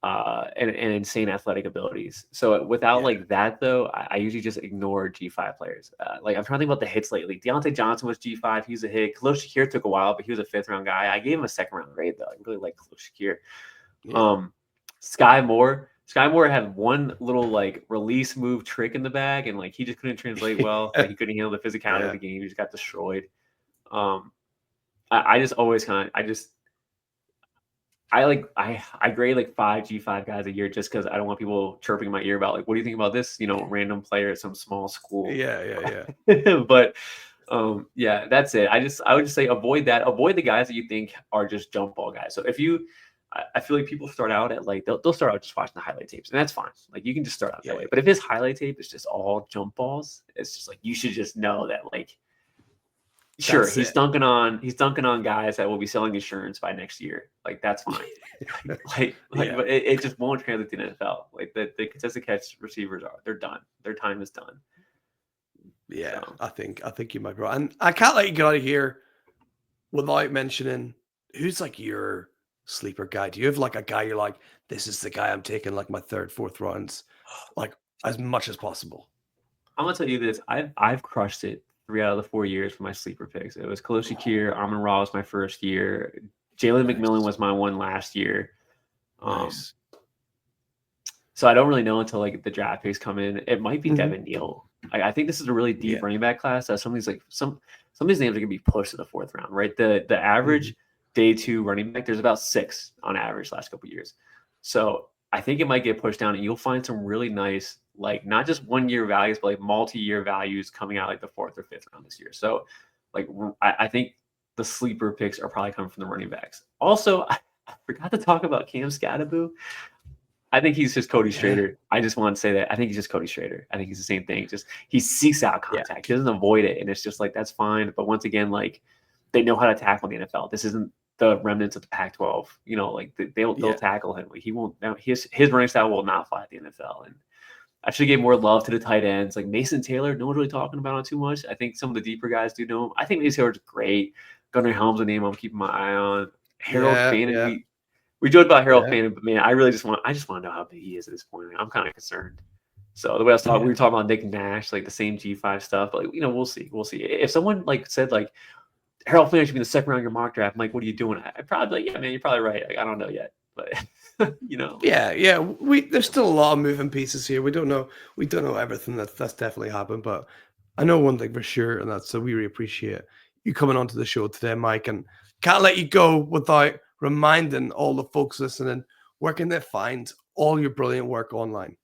Speaker 1: and insane athletic abilities. So without like that though, I usually just ignore G5 players. Like I'm trying to think about the hits lately. Deontay Johnson was G5. He's a hit. Khalil Shakir took a while, but he was a 5th round guy. I gave him a 2nd round grade though. I really like Khalil Shakir. Sky Moore had one little like release move trick in the bag, and like he just couldn't translate well. Like he couldn't handle the physicality of the game. He just got destroyed. I just always I grade like 5 G5 guys a year just because I don't want people chirping in my ear about like, what do you think about this, random player at some small school. But that's it. I would just say avoid that. Avoid the guys that you think are just jump ball guys. So I feel like people start out at like they'll start out just watching the highlight tapes, and that's fine. Like you can just start out that way. But if his highlight tape is just all jump balls, it's just like you should just know that like Sure,
Speaker 2: That's
Speaker 1: he's
Speaker 2: it.
Speaker 1: dunking on guys that will be selling insurance by next year. Like that's fine.
Speaker 2: Yeah.
Speaker 1: But it just won't translate to the NFL. Like the contested catch receivers they're done. Their time is done.
Speaker 2: Yeah,
Speaker 1: So.
Speaker 2: I think you might be right. And I can't let you get out of here without mentioning who's like your sleeper guy. Do you have like a guy you're like, this is the guy I'm taking like my third, fourth rounds, like as much as possible?
Speaker 1: I'm gonna tell you this. I've crushed it 3 out of the 4 years for my sleeper picks. It was Khalil Shakir, Amon-Ra was my first year. Jalen McMillan was my one last year.
Speaker 2: Nice.
Speaker 1: So I don't really know until like the draft picks come in. It might be
Speaker 2: Mhm.
Speaker 1: Devin Neal. I think this is a really deep
Speaker 2: Yeah.
Speaker 1: running back class. Some of these like some of these names are gonna be pushed to the 4th round, right? The average day 2 running back, there's about 6 on average last couple of years. So I think it might get pushed down, and you'll find some really nice, like not just 1-year values, but like multi-year values coming out like the 4th or 5th round this year. So like I think the sleeper picks are probably coming from the running backs. Also, I forgot to talk about Cam Scatterbo. I think he's just Cody Schrader. I just want to say that. I think he's just Cody Schrader. I think he's the same thing. Just he seeks out contact. He doesn't avoid it. And it's just like, that's fine. But once again, like they know how to tackle in the NFL. This isn't the remnants of the Pac-12. You know, like they'll tackle him. Like, he won't, his running style will not fly at the NFL. And I should give more love to the tight ends. Like Mason Taylor, no one's really talking about him too much. I think some of the deeper guys do know him. I think Mason Taylor's great. Gunnar Helm's a name I'm keeping my eye on. Harold Fannin, we joked about Harold Fannin, but man, I just want to know how big he is at this point. Like, I'm kind of concerned. So the way I was talking, we were talking about Nick Nash, like the same G5 stuff. But like, we'll see. If someone like said like Harold Fannin should be in the 2nd round of your mock draft, I'm like, what are you doing? I'd probably be like, yeah, man, you're probably right. Like, I don't know yet, but
Speaker 2: Yeah. There's still a lot of moving pieces here. We don't know everything that's definitely happened, but I know one thing for sure, and that's so we really appreciate you coming onto the show today, Mike, and can't let you go without reminding all the folks listening where can they find all your brilliant work online.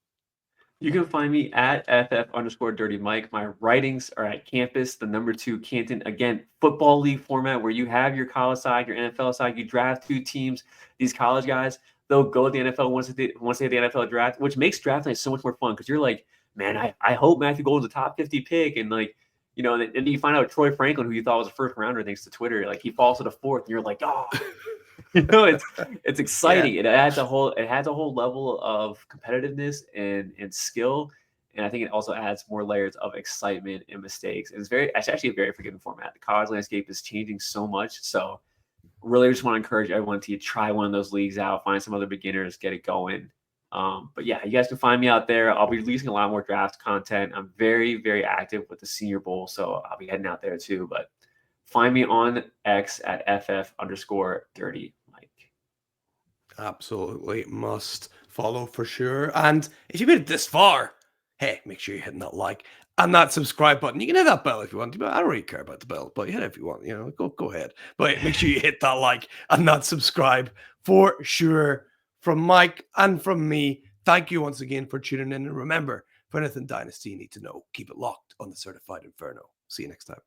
Speaker 1: You can find me at FF_Dirty Mike. My writings are at Campus, the #2 Canton. Again, football league format where you have your college side, your NFL side. You draft 2 teams. These college guys, they'll go to the NFL once they hit the NFL draft, which makes draft night so much more fun because you're like, man, I hope Matthew Golden's a top 50 pick. And like, and then you find out Troy Franklin, who you thought was a 1st rounder, thanks to Twitter, like he falls to the 4th, and you're like, oh. It's exciting. It adds a whole level of competitiveness and skill, and I think it also adds more layers of excitement and mistakes. And it's actually a very forgiving format. The college landscape is changing so much, so really just want to encourage everyone to try one of those leagues out, find some other beginners, get it going. But yeah, you guys can find me out there. I'll be releasing a lot more draft content. I'm very, very active with the Senior Bowl, so I'll be heading out there too. But find me on X at FF_Dirty Mike.
Speaker 2: Absolutely must follow for sure. And if you made it this far, hey, make sure you're hitting that like and that subscribe button. You can hit that bell if you want to, but I don't really care about the bell, but hit it if you want, go ahead. But make sure you hit that like and that subscribe for sure. From Mike and from me, thank you once again for tuning in. And remember, for anything Dynasty you need to know, keep it locked on the Certified Inferno. See you next time.